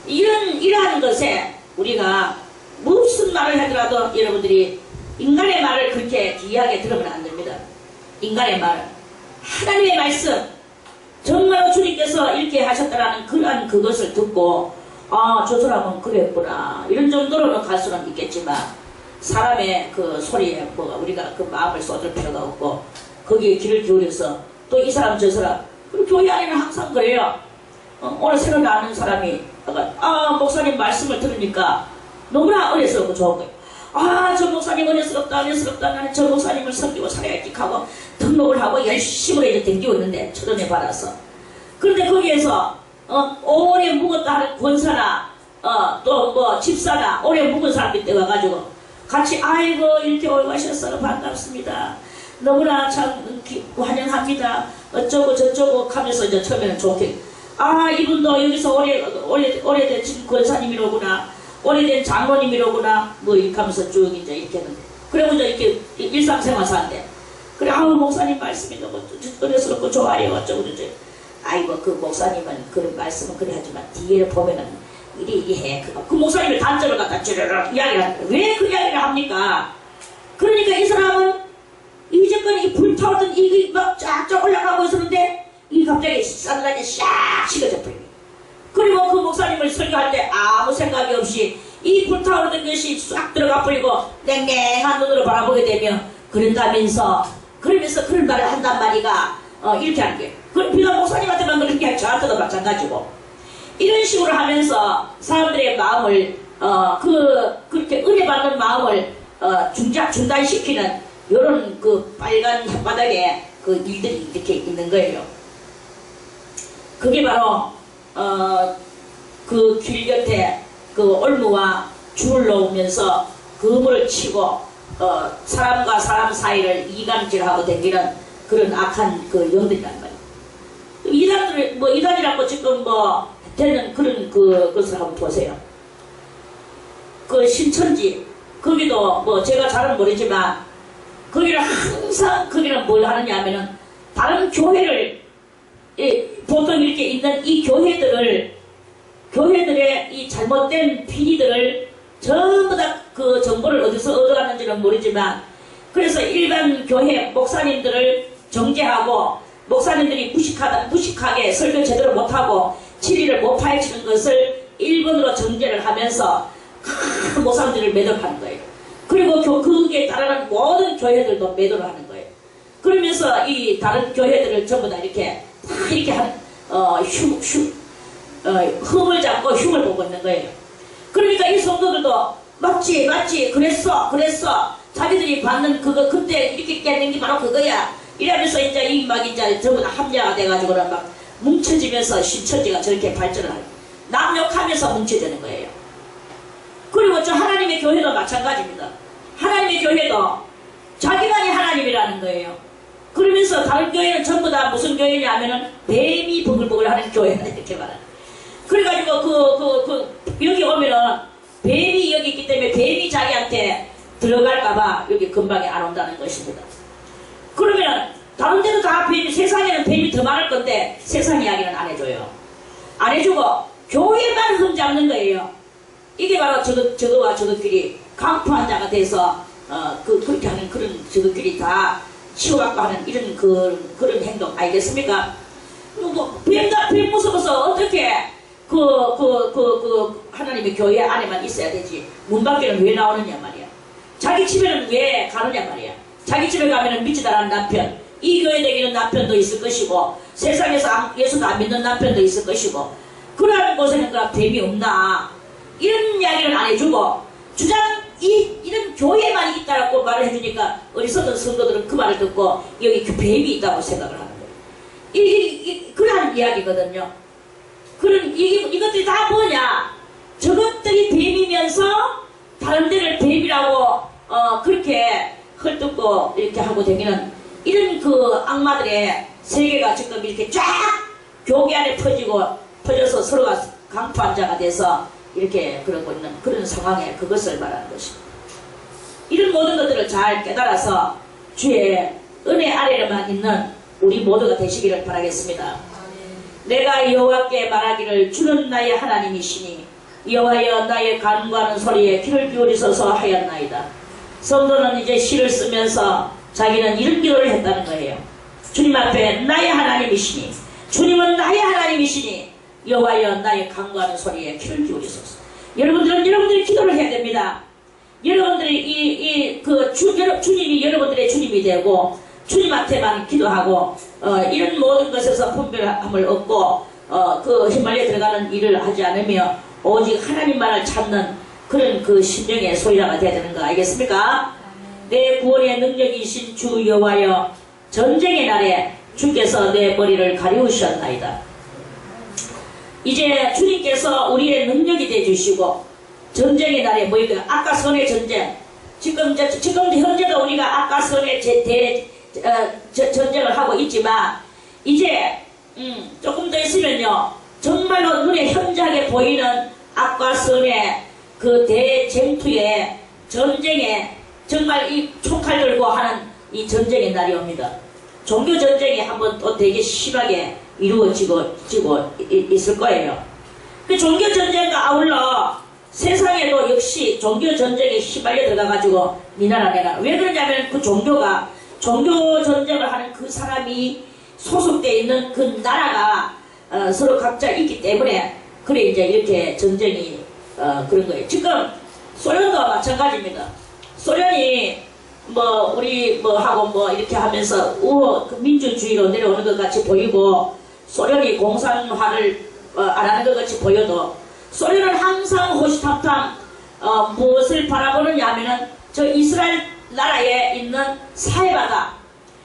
이러한 것에 우리가 무슨 말을 하더라도 여러분들이 인간의 말을 그렇게 귀하게 들으면 안 됩니다. 인간의 말, 하나님의 말씀, 정말로 주님께서 이렇게 하셨다라는 그러한 그것을 듣고 저 사람은 그랬구나 이런 정도로는 갈 수는 있겠지만 사람의 그 소리에 우리가 그 마음을 쏟을 필요가 없고 거기에 귀를 기울여서 또 이 사람 저 사람 그리고 교회 안에는 항상 그래요. 오늘 새로 나는 사람이 목사님 말씀을 들으니까 너무나 은혜스럽고 좋은 거예요. 저 목사님 은혜스럽다 나는 저 목사님을 섬기고 살아야지 하고 등록을 하고 열심히 이제 댕기고 있는데 초전에 받아서 그런데 거기에서 오래 묵었다 하는 권사나 또 뭐 집사나 오래 묵은 사람이 때 와가지고 같이 아이고 이렇게 오셔서 반갑습니다. 너무나 참 환영합니다. 어쩌고 저쩌고 하면서 이제 처음에는 좋게 아, 이분도 여기서 오래된 권사님이로구나, 오래된 장로님이로구나, 뭐 이렇게 하면서 쭉 이제 이렇게 하는데, 그리고 이제 이렇게 일상생활 사는데, 그래, 아우, 목사님 말씀이 너무 은혜스럽고 좋아요, 어쩌고 저쩌고. 아이고, 그 목사님은 그런 말씀은 그래 하지만 뒤에 보면은 이리 해. 그 목사님의 단점을 갖다 쭈르륵 이야기를 하는 거예요. 왜 그 이야기를 합니까? 그러니까 이 사람은 이제껏 이 불타오르던 이게 막 쫙쫙 올라가고 있었는데 이 갑자기 산란이 샥 식어져 버려요. 그리고 그 목사님을 설교할 때 아무 생각이 없이 이 불타오르던 것이 싹 들어가 버리고 냉랭한 눈으로 바라보게 되면 그러면서 그런 말을 한단 말이가 이렇게 하는 게. 그럼 비단 목사님한테만 그렇게 할 저한테도 마찬가지고. 이런 식으로 하면서 사람들의 마음을 그렇게 은혜 받는 마음을 중단시키는 이런 그 빨간 혓바닥에 그 일들이 이렇게 있는 거예요. 그게 바로 그 길 곁에 그 올무와 줄을 놓으면서 그물을 치고 사람과 사람 사이를 이간질하고 다니는 그런 악한 그 영들이란 말이에요. 이단들 뭐 이단이라고 지금 뭐 되는 그런 것을 한번 보세요. 그 신천지 거기도 뭐 제가 잘은 모르지만 거기는 항상 거기는 뭘 하느냐 하면은 다른 교회를 보통 이렇게 있는 이 교회들의 이 잘못된 비리들을 전부 다 그 정보를 어디서 얻어갔는지는 모르지만 그래서 일반 교회 목사님들을 정죄하고 목사님들이 무식하게 설교 제대로 못하고 진리를 못 파헤치는 것을 일본으로 정죄를 하면서 그 목사님들을 매도하는 거예요. 그리고 그에 따르는 모든 교회들도 매도를 하는 거예요. 그러면서 이 다른 교회들을 전부 다 이렇게 흠을 잡고 흉을 보고 있는 거예요. 그러니까 이 성도들도 맞지 그랬어 자기들이 받는 그거 그때 이렇게 깨는 게 바로 그거야 이러면서 이제 이제 전부 다 합리화가 돼가지고는 막 뭉쳐지면서 신천지가 저렇게 발전을 하고 남욕하면서 뭉쳐지는 거예요. 그리고 저 하나님의 교회도 마찬가지입니다. 하나님의 교회도 자기만이 하나님이라는 거예요. 그러면서 다른 교회는 전부 다 무슨 교회냐 하면은 뱀이 버글버글 하는 교회다 이렇게 말하는. 그래가지고 여기 오면은 뱀이 여기 있기 때문에 뱀이 자기한테 들어갈까봐 여기 근방에 안 온다는 것입니다. 그러면 다른 데도 다 세상에는 뱀이 더 많을 건데 세상 이야기는 안 해줘요. 안 해주고 교회만 흠잡는 거예요. 이게 바로 저거와 저거끼리 강포한 자가 돼서 그렇게 하는 그런 저거끼리 다 치워갖고 하는 이런 그런 행동 아니겠습니까? 뱀 무서워서 어떻게 하나님의 교회 안에만 있어야 되지 문 밖에는 왜 나오느냐 말이야. 자기 집에는 왜 가느냐 말이야. 자기 집에 가면은 믿지도 않은 남편, 이 교회 다니는 남편도 있을 것이고 세상에서 예수도 안 믿는 남편도 있을 것이고 그러한 곳에는 그런 뱀이 없나 이런 이야기를 안 해주고 이런 교회만 있다라고 말을 해주니까 어리석은 성도들은 그 말을 듣고 여기 그 뱀이 있다고 생각을 하는 거예요. 그러한 이야기거든요. 이것들이 다 뭐냐? 저것들이 뱀이면서 다른 데를 뱀이라고 그렇게 헐뜯고 이렇게 하고 다니는 이런 그 악마들의 세계가 지금 이렇게 쫙 교계 안에 퍼져서 서로가 강포한 자가 돼서 이렇게 그러고 있는 그런 상황에 그것을 말하는 것입니다. 이런 모든 것들을 잘 깨달아서 주의 은혜 아래에만 있는 우리 모두가 되시기를 바라겠습니다. 내가 여호와께 말하기를 주는 나의 하나님이시니 여호와여 나의 간구하는 소리에 귀를 기울이소서 하였나이다. 성도는 이제 시를 쓰면서 자기는 이런 기도를 했다는 거예요. 주님 앞에 나의 하나님이시니 주님은 나의 하나님이시니 여호와여 나의 간구하는 소리에 귀를 기울이소서. 여러분들이 기도를 해야 됩니다. 여러분들이 주님이 여러분들의 주님이 되고 주님한테만 기도하고 이런 모든 것에서 분별함을 얻고 그 휘말려 들어가는 일을 하지 않으며 오직 하나님만을 찾는 그런 그 심령의 소유자가 되어야 되는 거 알겠습니까? 내 구원의 능력이신 주 여호와여 전쟁의 날에 주께서 내 머리를 가리우셨나이다. 이제 주님께서 우리의 능력이 되어주시고 전쟁의 날에 뭐일까요? 아까 선의 전쟁 지금 현재도 우리가 아까 선의 전쟁을 하고 있지만 이제 조금 더 있으면요 정말로 눈에 현저하게 보이는 악과 선의 그 대쟁투의 전쟁에 정말 이 총칼 들고 하는 이 전쟁의 날이 옵니다. 종교 전쟁이 한번 또 되게 심하게 이루어지고 있을 거예요. 그 종교 전쟁과 아울러 세상에도 역시 종교 전쟁에 휘말려 들어가가지고 니 나라 내 나라. 왜 그러냐면 그 종교가 종교 전쟁을 하는 그 사람이 소속되어 있는 그 나라가 서로 각자 있기 때문에 그래 이제 이렇게 전쟁이 그런 거예요. 지금 소련도 마찬가지입니다. 소련이 뭐 우리 뭐 하고 뭐 이렇게 하면서 그 민주주의로 내려오는 것 같이 보이고 소련이 공산화를 안 하는 것 같이 보여도 소련은 항상 호시탐탐 무엇을 바라보느냐 하면은 저 이스라엘 나라에 있는 사해바다,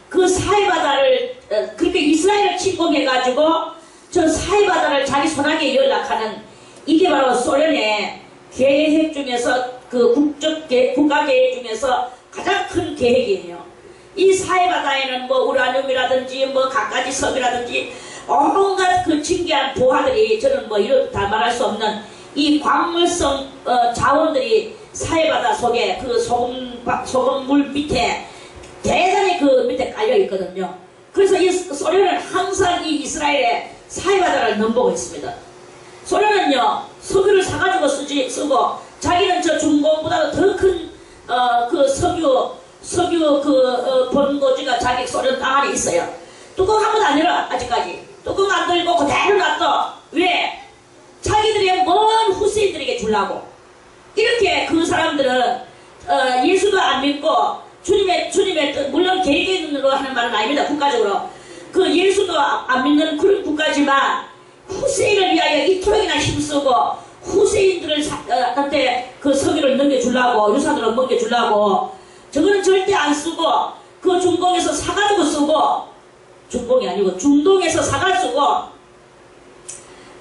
그 사해바다를 그렇게 이스라엘을 침공해가지고 저 사해바다를 자기 손아귀에 연락하는 이게 바로 소련의 계획 중에서 그 국가 계획 중에서 가장 큰 계획이에요. 이 사해바다에는 뭐 우라늄이라든지 뭐 갖가지 석이라든지 온갖 그 신기한 보화들이 저는 뭐 이렇게 다 말할 수 없는 이 광물성 자원들이 사해바다 속에 그 소금물 밑에 대단히 그 밑에 깔려 있거든요. 그래서 이 소련은 항상 이 이스라엘의 사해바다를 넘보고 있습니다. 소련은요 석유를 사가지고 쓰고 자기는 저 중공보다도 더 큰 그 석유 본고지가 자기 소련 땅 안에 있어요. 뚜껑 한 번 안 열어 아직까지. 뚜껑 안 들고 그대로 놔둬. 왜? 자기들의 먼 후세인들에게 주려고. 이렇게 그 사람들은 예수도 안 믿고 주님의 물론 개개인으로 하는 말은 아닙니다. 국가적으로 그 예수도 안 믿는 그런 국가지만 후세인을 위하여 이토록이나 힘쓰고 후세인들한테 그 석유를 넘겨주려고 유산으로 먹여주려고 저거는 절대 안 쓰고 그 중동에서 사가지고 쓰고 중동이 아니고 중동에서 사가 쓰고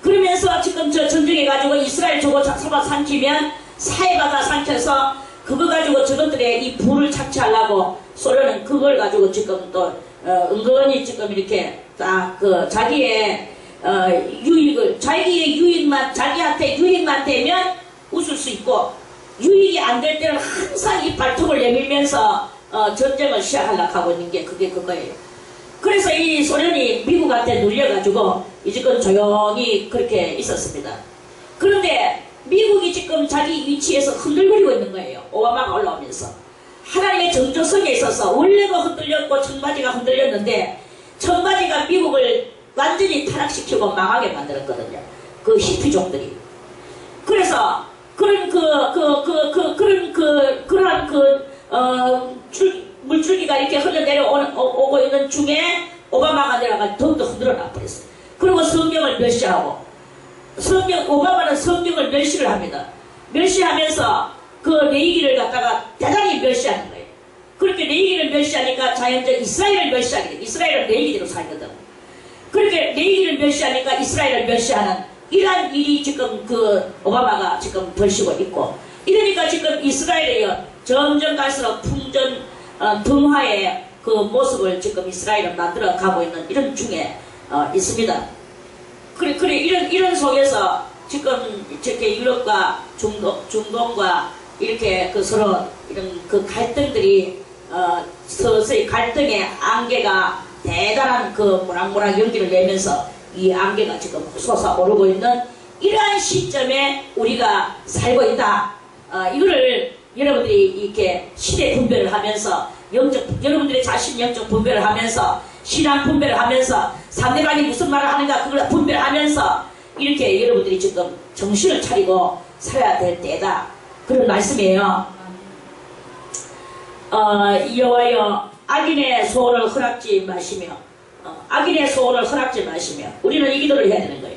그러면서 지금 저 전쟁해가지고 이스라엘 저거 삼키면 사해바다 삼켜서 그거 가지고 저것들의 이 부를 착취하려고 소련은 그걸 가지고 지금 또 은근히 지금 이렇게 딱 그 자기의 유익을 자기의 유익만 자기한테 유익만 되면 웃을 수 있고 유익이 안 될 때는 항상 이 발톱을 내밀면서 전쟁을 시작하려고 하고 있는 게 그게 그거예요. 그래서 이 소련이 미국한테 눌려가지고 이제껏 조용히 그렇게 있었습니다. 그런데 미국이 지금 자기 위치에서 흔들거리고 있는 거예요. 오바마가 올라오면서. 하나님의 정조성에 있어서 원래가 흔들렸고 청바지가 흔들렸는데 청바지가 미국을 완전히 타락시키고 망하게 만들었거든요. 그 히피족들이. 그래서 그런 물줄기가 이렇게 흘러내려오고 있는 중에 오바마가 내려가 더욱더 흔들어 놔버렸어요. 그리고 성경을 멸시하고 오바마는 성경을 멸시를 합니다. 멸시하면서 그 레이기를 갖다가 대단히 멸시하는 거예요. 그렇게 레이기를 멸시하니까 자연적 이스라엘을 멸시하게 돼요. 이스라엘은 레이기대로 살거든. 그렇게 레이기를 멸시하니까 이스라엘을 멸시하는 이러한 일이 지금 그 오바마가 지금 벌시고 있고 이러니까 지금 이스라엘이요 점점 갈수록 풍전 등화의 그 모습을 지금 이스라엘은 만들어 가고 있는 이런 중에 있습니다. 그래 이런 속에서 지금 이렇게 유럽과 중동과 이렇게 그 서로 이런 그 갈등들이 서서히 갈등의 안개가 대단한 그 모락모락 연기를 내면서 이 안개가 지금 솟아오르고 있는 이러한 시점에 우리가 살고 있다. 이거를 여러분들이 이렇게 시대 분별을 하면서 여러분들의 자신 영적 분별을 하면서 신앙 분별을 하면서 상대방이 무슨 말을 하는가 그걸 분별하면서 이렇게 여러분들이 지금 정신을 차리고 살아야 될 때다. 그런 말씀이에요. 여호와여 악인의 소원을 허락지 마시며 악인의 소원을 허락지 마시며 우리는 이 기도를 해야 되는 거예요.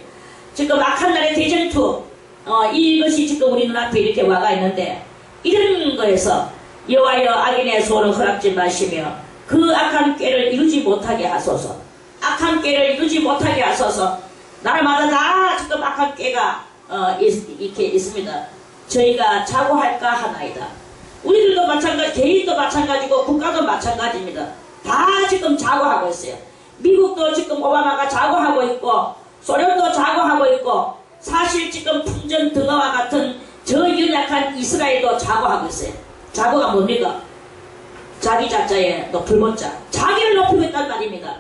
지금 악한 날의 대전투 이것이 지금 우리 눈앞에 이렇게 와가 있는데 이런 거에서 여호와여 악인의 소원을 허락지 마시며 그 악한 꾀를 이루지 못하게 하소서. 악한 꾀를 이루지 못하게 하소서. 나라마다 다 지금 악한 꾀가 이렇게 있습니다. 저희가 자고할까 하나이다. 우리들도 마찬가지, 개인도 마찬가지고 국가도 마찬가지입니다. 다 지금 자고하고 있어요. 미국도 지금 오바마가 자고하고 있고 소련도 자고하고 있고 사실 지금 풍전 등화와 같은 저 연약한 이스라엘도 자고하고 있어요. 자고가 뭡니까? 자기 자자에 높을 못자. 자기를 높이고 있단 말입니다.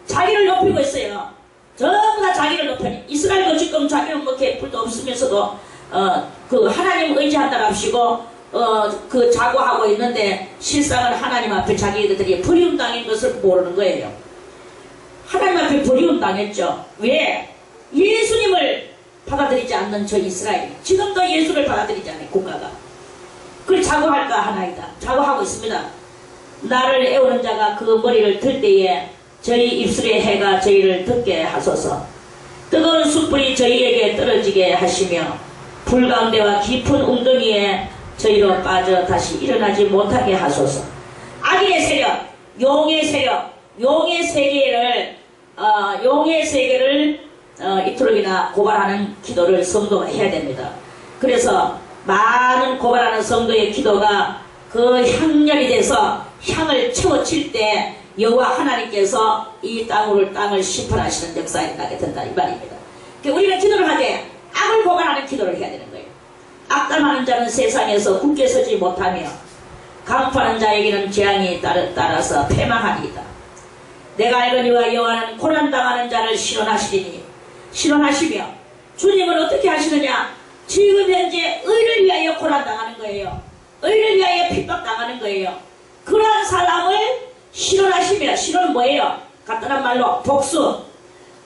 자기를 높이고 있어요. 전부 다 자기를 높이니. 이스라엘도 지금 자기는 뭐 개뿔도 없으면서도 그 하나님 의지한다 합시고 그 자고하고 있는데 실상은 하나님 앞에 자기들이 버리움당인 것을 모르는 거예요. 하나님 앞에 버리움당했죠. 왜? 예수님을 받아들이지 않는 저 이스라엘. 지금도 예수를 받아들이지 않아요. 국가가. 그걸 자고할까 하나이다. 자고하고 있습니다. 나를 애우는 자가 그 머리를 들 때에 저희 입술의 해가 저희를 듣게 하소서. 뜨거운 숯불이 저희에게 떨어지게 하시며 불 가운데와 깊은 웅덩이에 저희로 빠져 다시 일어나지 못하게 하소서. 악인의 세력, 용의 세력, 용의 세계를 이토록이나 고발하는 기도를 성도가 해야 됩니다. 그래서 많은 고발하는 성도의 기도가 그 향연이 돼서 향을 채워칠 때 여호와 하나님께서 이 땅을 심판하시는 역사에 나게 된다 이 말입니다. 그러니까 우리는 기도를 하되 악을 고발하는 기도를 해야 되는 거예요. 악담하는 자는 세상에서 굳게 서지 못하며 강포하는 자에게는 재앙이 따라서 패망하리이다. 내가 알거니와 여호와는 고난당하는 자를 실현하시며 주님은 어떻게 하시느냐? 지금 현재 의를 위하여 고난당하는 거예요. 의를 위하여 핍박당하는 거예요. 그러한 사람을 실현하시며, 실현은 뭐예요? 간단한 말로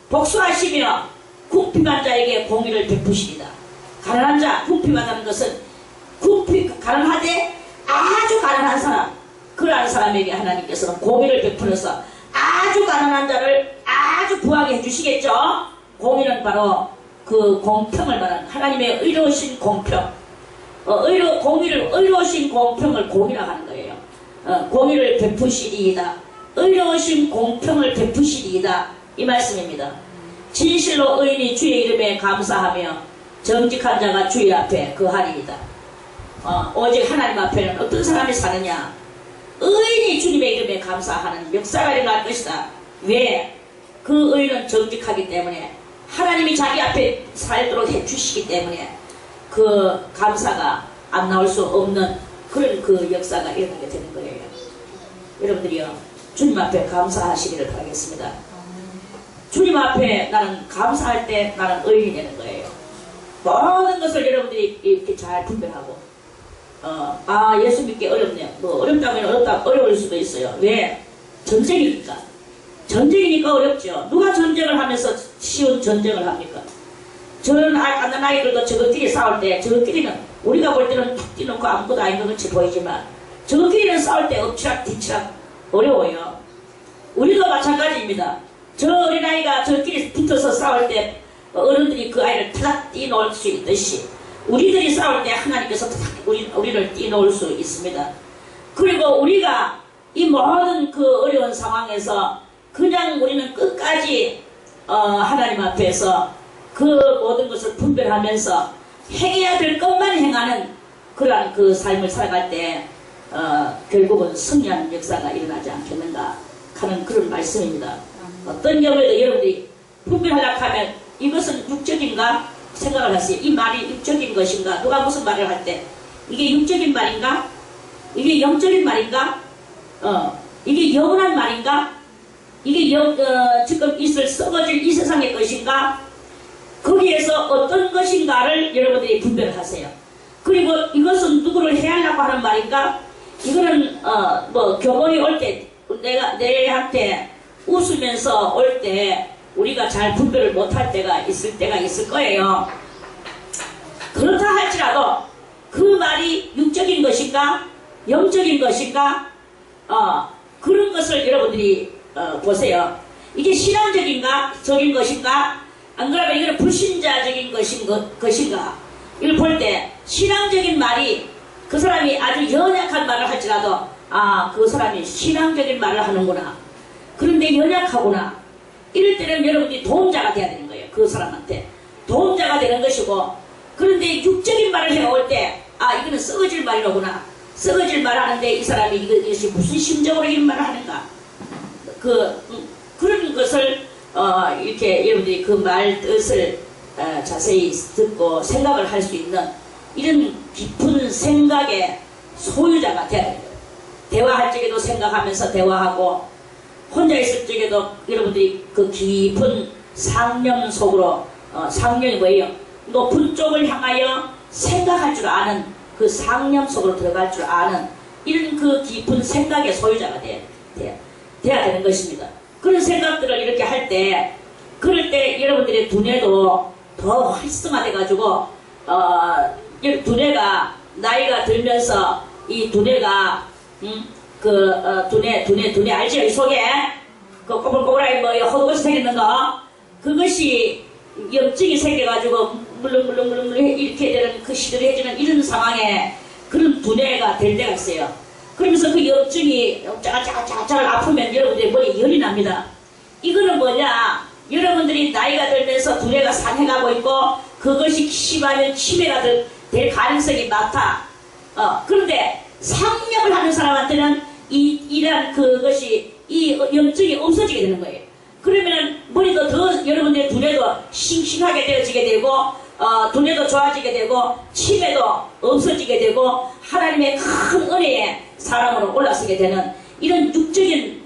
복수하시며 궁핍한 자에게 공의를 베푸시리다. 가난한 자, 궁핍하다는 것은 가난하되 아주 가난한 사람, 그러한 사람에게 하나님께서는 공의를 베푸면서 아주 가난한 자를 아주 부하게 해주시겠죠. 공의는 바로 그 공평을 말하는 하나님의 의로우신 공평, 의로우신 공평을 공의라고 하는 거예요. 공의를 베푸시리이다. 의로우신 공평을 베푸시리이다. 이 말씀입니다. 진실로 의인이 주의 이름에 감사하며 정직한 자가 주의 앞에 거하리이다. 오직 하나님 앞에는 어떤 사람이 사느냐? 의인이 주님의 이름에 감사하는 역사가 일어날 것이다. 왜? 그 의인은 정직하기 때문에 하나님이 자기 앞에 살도록 해주시기 때문에 그 감사가 안 나올 수 없는 그런 그 역사가 일어나게 되는 거예요. 여러분들이요, 주님 앞에 감사하시기를 바라겠습니다. 주님 앞에 나는 감사할 때 나는 의인이 되는 거예요. 모든 것을 여러분들이 이렇게 잘 분별하고 예수 믿기 어렵네요. 뭐 어렵다면 어려울 수도 있어요. 왜? 전쟁이니까 어렵죠. 누가 전쟁을 하면서 쉬운 전쟁을 합니까? 저는 아는 아이들도 저것끼리 싸울 때 저것끼리는 우리가 볼 때는 툭 뛰놓고 아무것도 아닌 것 같이 보이지만 저것끼리는 싸울 때 엎치락 뒤치락 어려워요. 우리도 마찬가지입니다. 저 어린아이가 저끼리 붙어서 싸울 때 어른들이 그 아이를 타닥 뛰놓을 수 있듯이 우리들이 싸울 때 하나님께서 우리를 뛰놓을 수 있습니다. 그리고 우리가 이 모든 그 어려운 상황에서 그냥 우리는 끝까지 하나님 앞에서 그 모든 것을 분별하면서 행해야 될 것만 행하는 그러한 그 삶을 살아갈 때 결국은 승리하는 역사가 일어나지 않겠는가 하는 그런 말씀입니다. 어떤 경우에도 여러분들이 분별하려고 하면 이것은 육적인가 생각을 하세요. 이 말이 육적인 것인가? 누가 무슨 말을 할 때 이게 육적인 말인가? 이게 영적인 말인가? 이게 영원한 말인가? 이게 지금 있을 썩어질 이 세상의 것인가? 거기에서 어떤 것인가를 여러분들이 분별을 하세요. 그리고 이것은 누구를 해하려고 하는 말인가? 이거는 뭐 교본이 올 때 내한테 웃으면서 올 때 우리가 잘 분별을 못할 때가 있을 거예요. 그렇다 할지라도 그 말이 육적인 것인가 영적인 것인가 그런 것을 여러분들이 보세요. 이게 신앙적인가 적인 것인가 안 그러면 이거는 불신자적인 것인가 이걸 볼 때 신앙적인 말이 그 사람이 아주 연약한 말을 할지라도 그 사람이 신앙적인 말을 하는구나. 그런데 연약하구나. 이럴 때는 여러분들이 도움자가 돼야 되는 거예요. 그 사람한테 도움자가 되는 것이고, 그런데 육적인 말을 해올 때 이거는 썩어질 말이로구나. 썩어질 말 하는데 이 사람이 이것이 무슨 심정으로 이런 말을 하는가. 그런 것을 이렇게 여러분들이 그 말 뜻을 자세히 듣고 생각을 할 수 있는 이런 깊은 생각의 소유자가 되어야 돼요. 대화할 적에도 생각하면서 대화하고 혼자 있을 적에도 여러분들이 그 깊은 상념 속으로 상념이 뭐예요? 높은 쪽을 향하여 생각할 줄 아는 그 상념 속으로 들어갈 줄 아는 이런 그 깊은 생각의 소유자가 돼야 되는 것입니다. 그런 생각들을 이렇게 할 때 그럴 때 여러분들의 두뇌도 더 활성화돼 가지고 두뇌가 나이가 들면서 이 두뇌가 두뇌 알죠? 이 속에 그 꼬불꼬불하게 뭐 허드것이 생기는 거 그것이 염증이 생겨가지고 물렁물렁 이렇게 되는 그 시들해지는 이런 상황에 그런 두뇌가 될 때가 있어요. 그러면서 그 염증이 짜가짜가 아프면 여러분들의 머리에 열이 납니다. 이거는 뭐냐? 여러분들이 나이가 들면서 두뇌가 상해가고 있고 그것이 심하면 치매가 될 가능성이 많다. 그런데 상념을 하는 사람한테는 이런 그것이 이 염증이 없어지게 되는 거예요. 그러면은 머리도 더 여러분들의 두뇌도 싱싱하게 되어지게 되고 두뇌도 좋아지게 되고 치매도 없어지게 되고 하나님의 큰 은혜에 사람으로 올라서게 되는 이런 육적인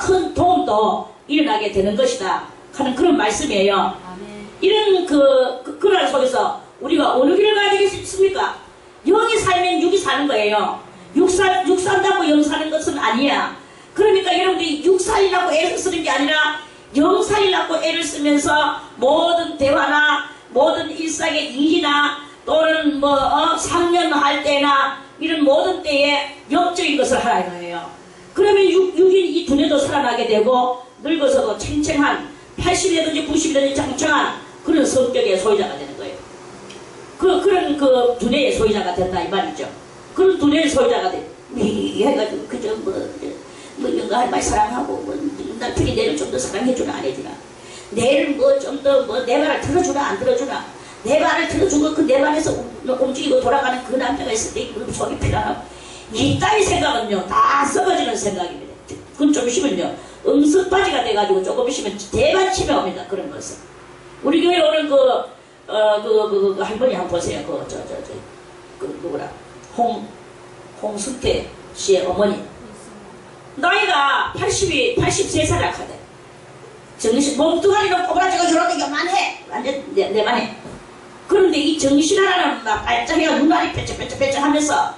큰 도움도 일어나게 되는 것이다 하는 그런 말씀이에요. 아멘. 이런 그런 속에서 우리가 어느 길을 가야 되겠습니까? 영이 살면 육이 사는 거예요. 육 산다고 영 사는 것은 아니야. 그러니까 여러분들이 육 살이라고 애를 쓰는 게 아니라 영 살이라고 애를 쓰면서 모든 대화나 모든 일상의 일이나 또는 상념할 때나 이런 모든 때에 영적인 것을 하라 이거예요. 그러면 육이 이 두뇌도 살아나게 되고 늙어서도 챙챙한 80이라든지 90이라든지 창창한 그런 성격의 소유자가 되는 거예요. 그런 그 두뇌의 소유자가 된다 이 말이죠. 그런 두뇌의 소유자가 돼. 해가지고 그저 이런 거 할 말 사랑하고 남편이 내를 좀 더 사랑해주나 안 해주나 내를 좀 더 내 말을 들어주나 안 들어주나 내 말을 들어주고 그 내 말에서 움직이고 돌아가는 그 남자가 있을 때 속이 편안하고 이따위 생각은요 다 썩어지는 생각입니다. 그건 좀 있으면요 응석바지가 돼가지고 조금 있으면 대반침에 옵니다. 그런 것은 우리 교회 오는 그 할머니 한번 보세요. 누구라 홍승태 씨의 어머니 나이가 83살 약하대. 정신 몸뚱아리는 꼬부라지고 저런데 요만해. 완전 내만해. 그런데 이 정신 하나는 막 발작해가 눈알이 빼쩍빼쩍 하면서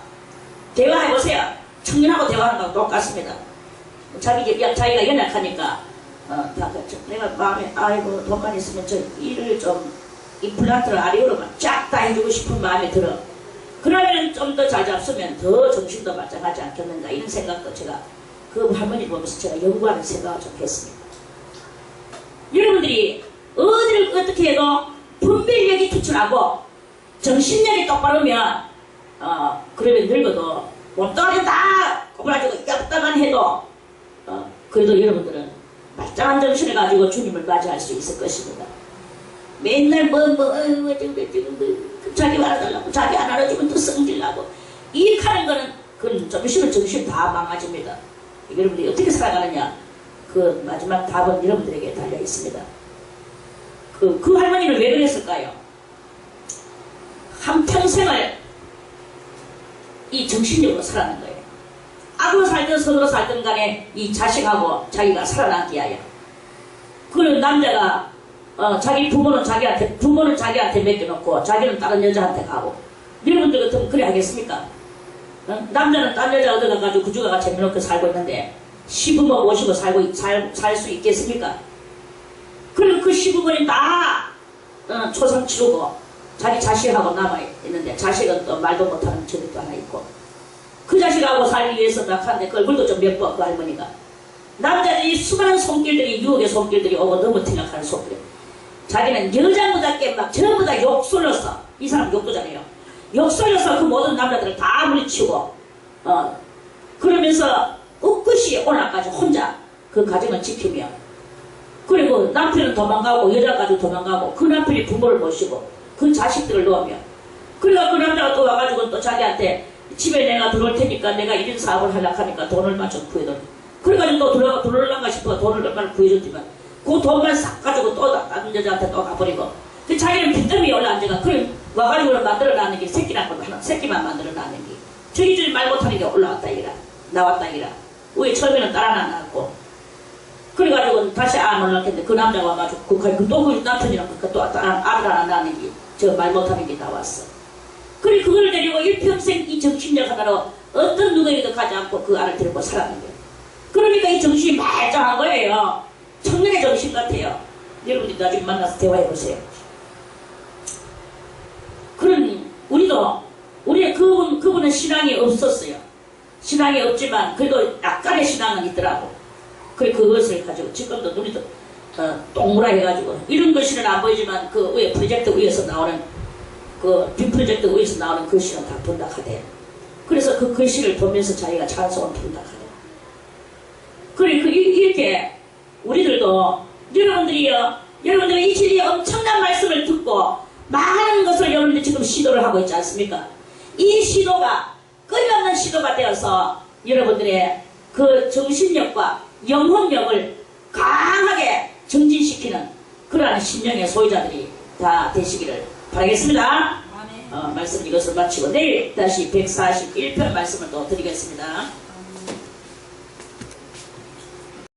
대화해보세요. 청년하고 대화하는 거하고 똑같습니다. 자기가 연약하니까 다 그렇죠. 내가 마음에 아이고 돈만 있으면 저 일을 좀 임플란트를 아리오로만 쫙 다 해주고 싶은 마음이 들어. 그러면 좀 더 잘 잡수면 더 정신도 발전하지 않겠는가 이런 생각도 제가 그 할머니 보면서 제가 연구하는 생각을 좀 했습니다. 여러분들이 어디를 어떻게 해도 분별력이 투철하고 정신력이 똑바르면 그러면 늙어도 몸뚱아리 다 꼬부라지고 엽다만 해도 그래도 여러분들은 말짱한 정신을 가지고 주님을 맞이할 수 있을 것입니다. 맨날 자기 알아달라고 자기 안 알아주면 또 성질나고 이 하는 거는 그건 좀 있으면 정신 다 망가집니다. 여러분들이 어떻게 살아가느냐 그 마지막 답은 여러분들에게 달려 있습니다. 그 할머니는 왜 그랬을까요? 한평생을 이 정신력으로 살아난 거예요. 악으로 살든 선으로 살든 간에 이 자식하고 자기가 살아남기 위하여. 그런 남자가 자기 부모는 자기한테 맡겨놓고 자기는 다른 여자한테 가고 여러분들 같으면 그래 하겠습니까? 남자는 딴 여자 얻어가가지고 그 주가가 재미놓게 살고 있는데 시부모 모시고 살 수 있겠습니까? 그리고 그 시부모님 다 초상 치르고 자기 자식하고 남아있는데 자식은 또 말도 못하는 저기 또 하나 있고 그 자식하고 살기 위해서 낙하는데 그 얼굴도 좀 몇 번 그 할머니가 남자들이 수많은 손길들이 유혹의 손길들이 오고 너무 til락하는 손길 자기는 여자보다께 막 전부 다 욕설려서 이 사람 욕도 잘해요. 욕설려서 그 모든 남자들을 다 물리치고 그러면서 꿋꿋이 올라가지고 혼자 그 가정을 지키며 그리고 남편은 도망가고 여자까지 도망가고 그 남편이 부모를 모시고 그 자식들을 놓으며 그러니까 그 남자가 또 와가지고 또 자기한테 집에 내가 들어올 테니까 내가 이런 사업을 하려고 하니까 돈을 좀 구해줘. 그래가지고 또 들어올란가 싶어 돈을 얼마나 구해줬지만 그 돈만 싹 가지고 또 다른 여자한테 또 가버리고 그 자기는 빚더미 위에 올라앉아가 그럼 와가지고 만들어놨는 게 새끼란 걸 하나 새끼만 만들어놨는 게 저기들이 말 못하는 게 올라왔다 이라 나왔다 이라 우리 처음에는 딸 하나 낳았고 그래가지고 다시 안 올랐겠는데 그 남자가 와가지고 그 남편이랑 또 아들 하나 낳는 게 저 말 못하는 게 나왔어. 그래 그걸 데리고 일평생 이 정신력 하나로 어떤 누구에게도 가지 않고 그 알을 데리고 살았는 거예요. 그러니까 이 정신이 말짱한 거예요. 청년의 정신 같아요. 여러분들이 나중에 만나서 대화해보세요. 우리 그분은 신앙이 없었어요. 신앙이 없지만 그래도 약간의 신앙은 있더라고. 그래 그것을 가지고 지금도 눈이 동그라 해가지고 이런 글씨는 안 보이지만 그 위에 프로젝트 위에서 나오는 그 빔 프로젝트 위에서 나오는 글씨는 다 본다 하대요. 그래서 그 글씨를 보면서 자기가 찬송을 부른다 하대요. 그래 이렇게 우리들도 여러분들이 이 진리의 엄청난 말씀을 듣고 많은 것을 여러분들이 지금 시도를 하고 있지 않습니까? 이 시도가 끊임없는 시도가 되어서 여러분들의 그 정신력과 영혼력을 강하게 정진시키는 그러한 심령의 소유자들이 다 되시기를 바라겠습니다. 말씀 이것을 마치고 내일 다시 141편 말씀을 또 드리겠습니다.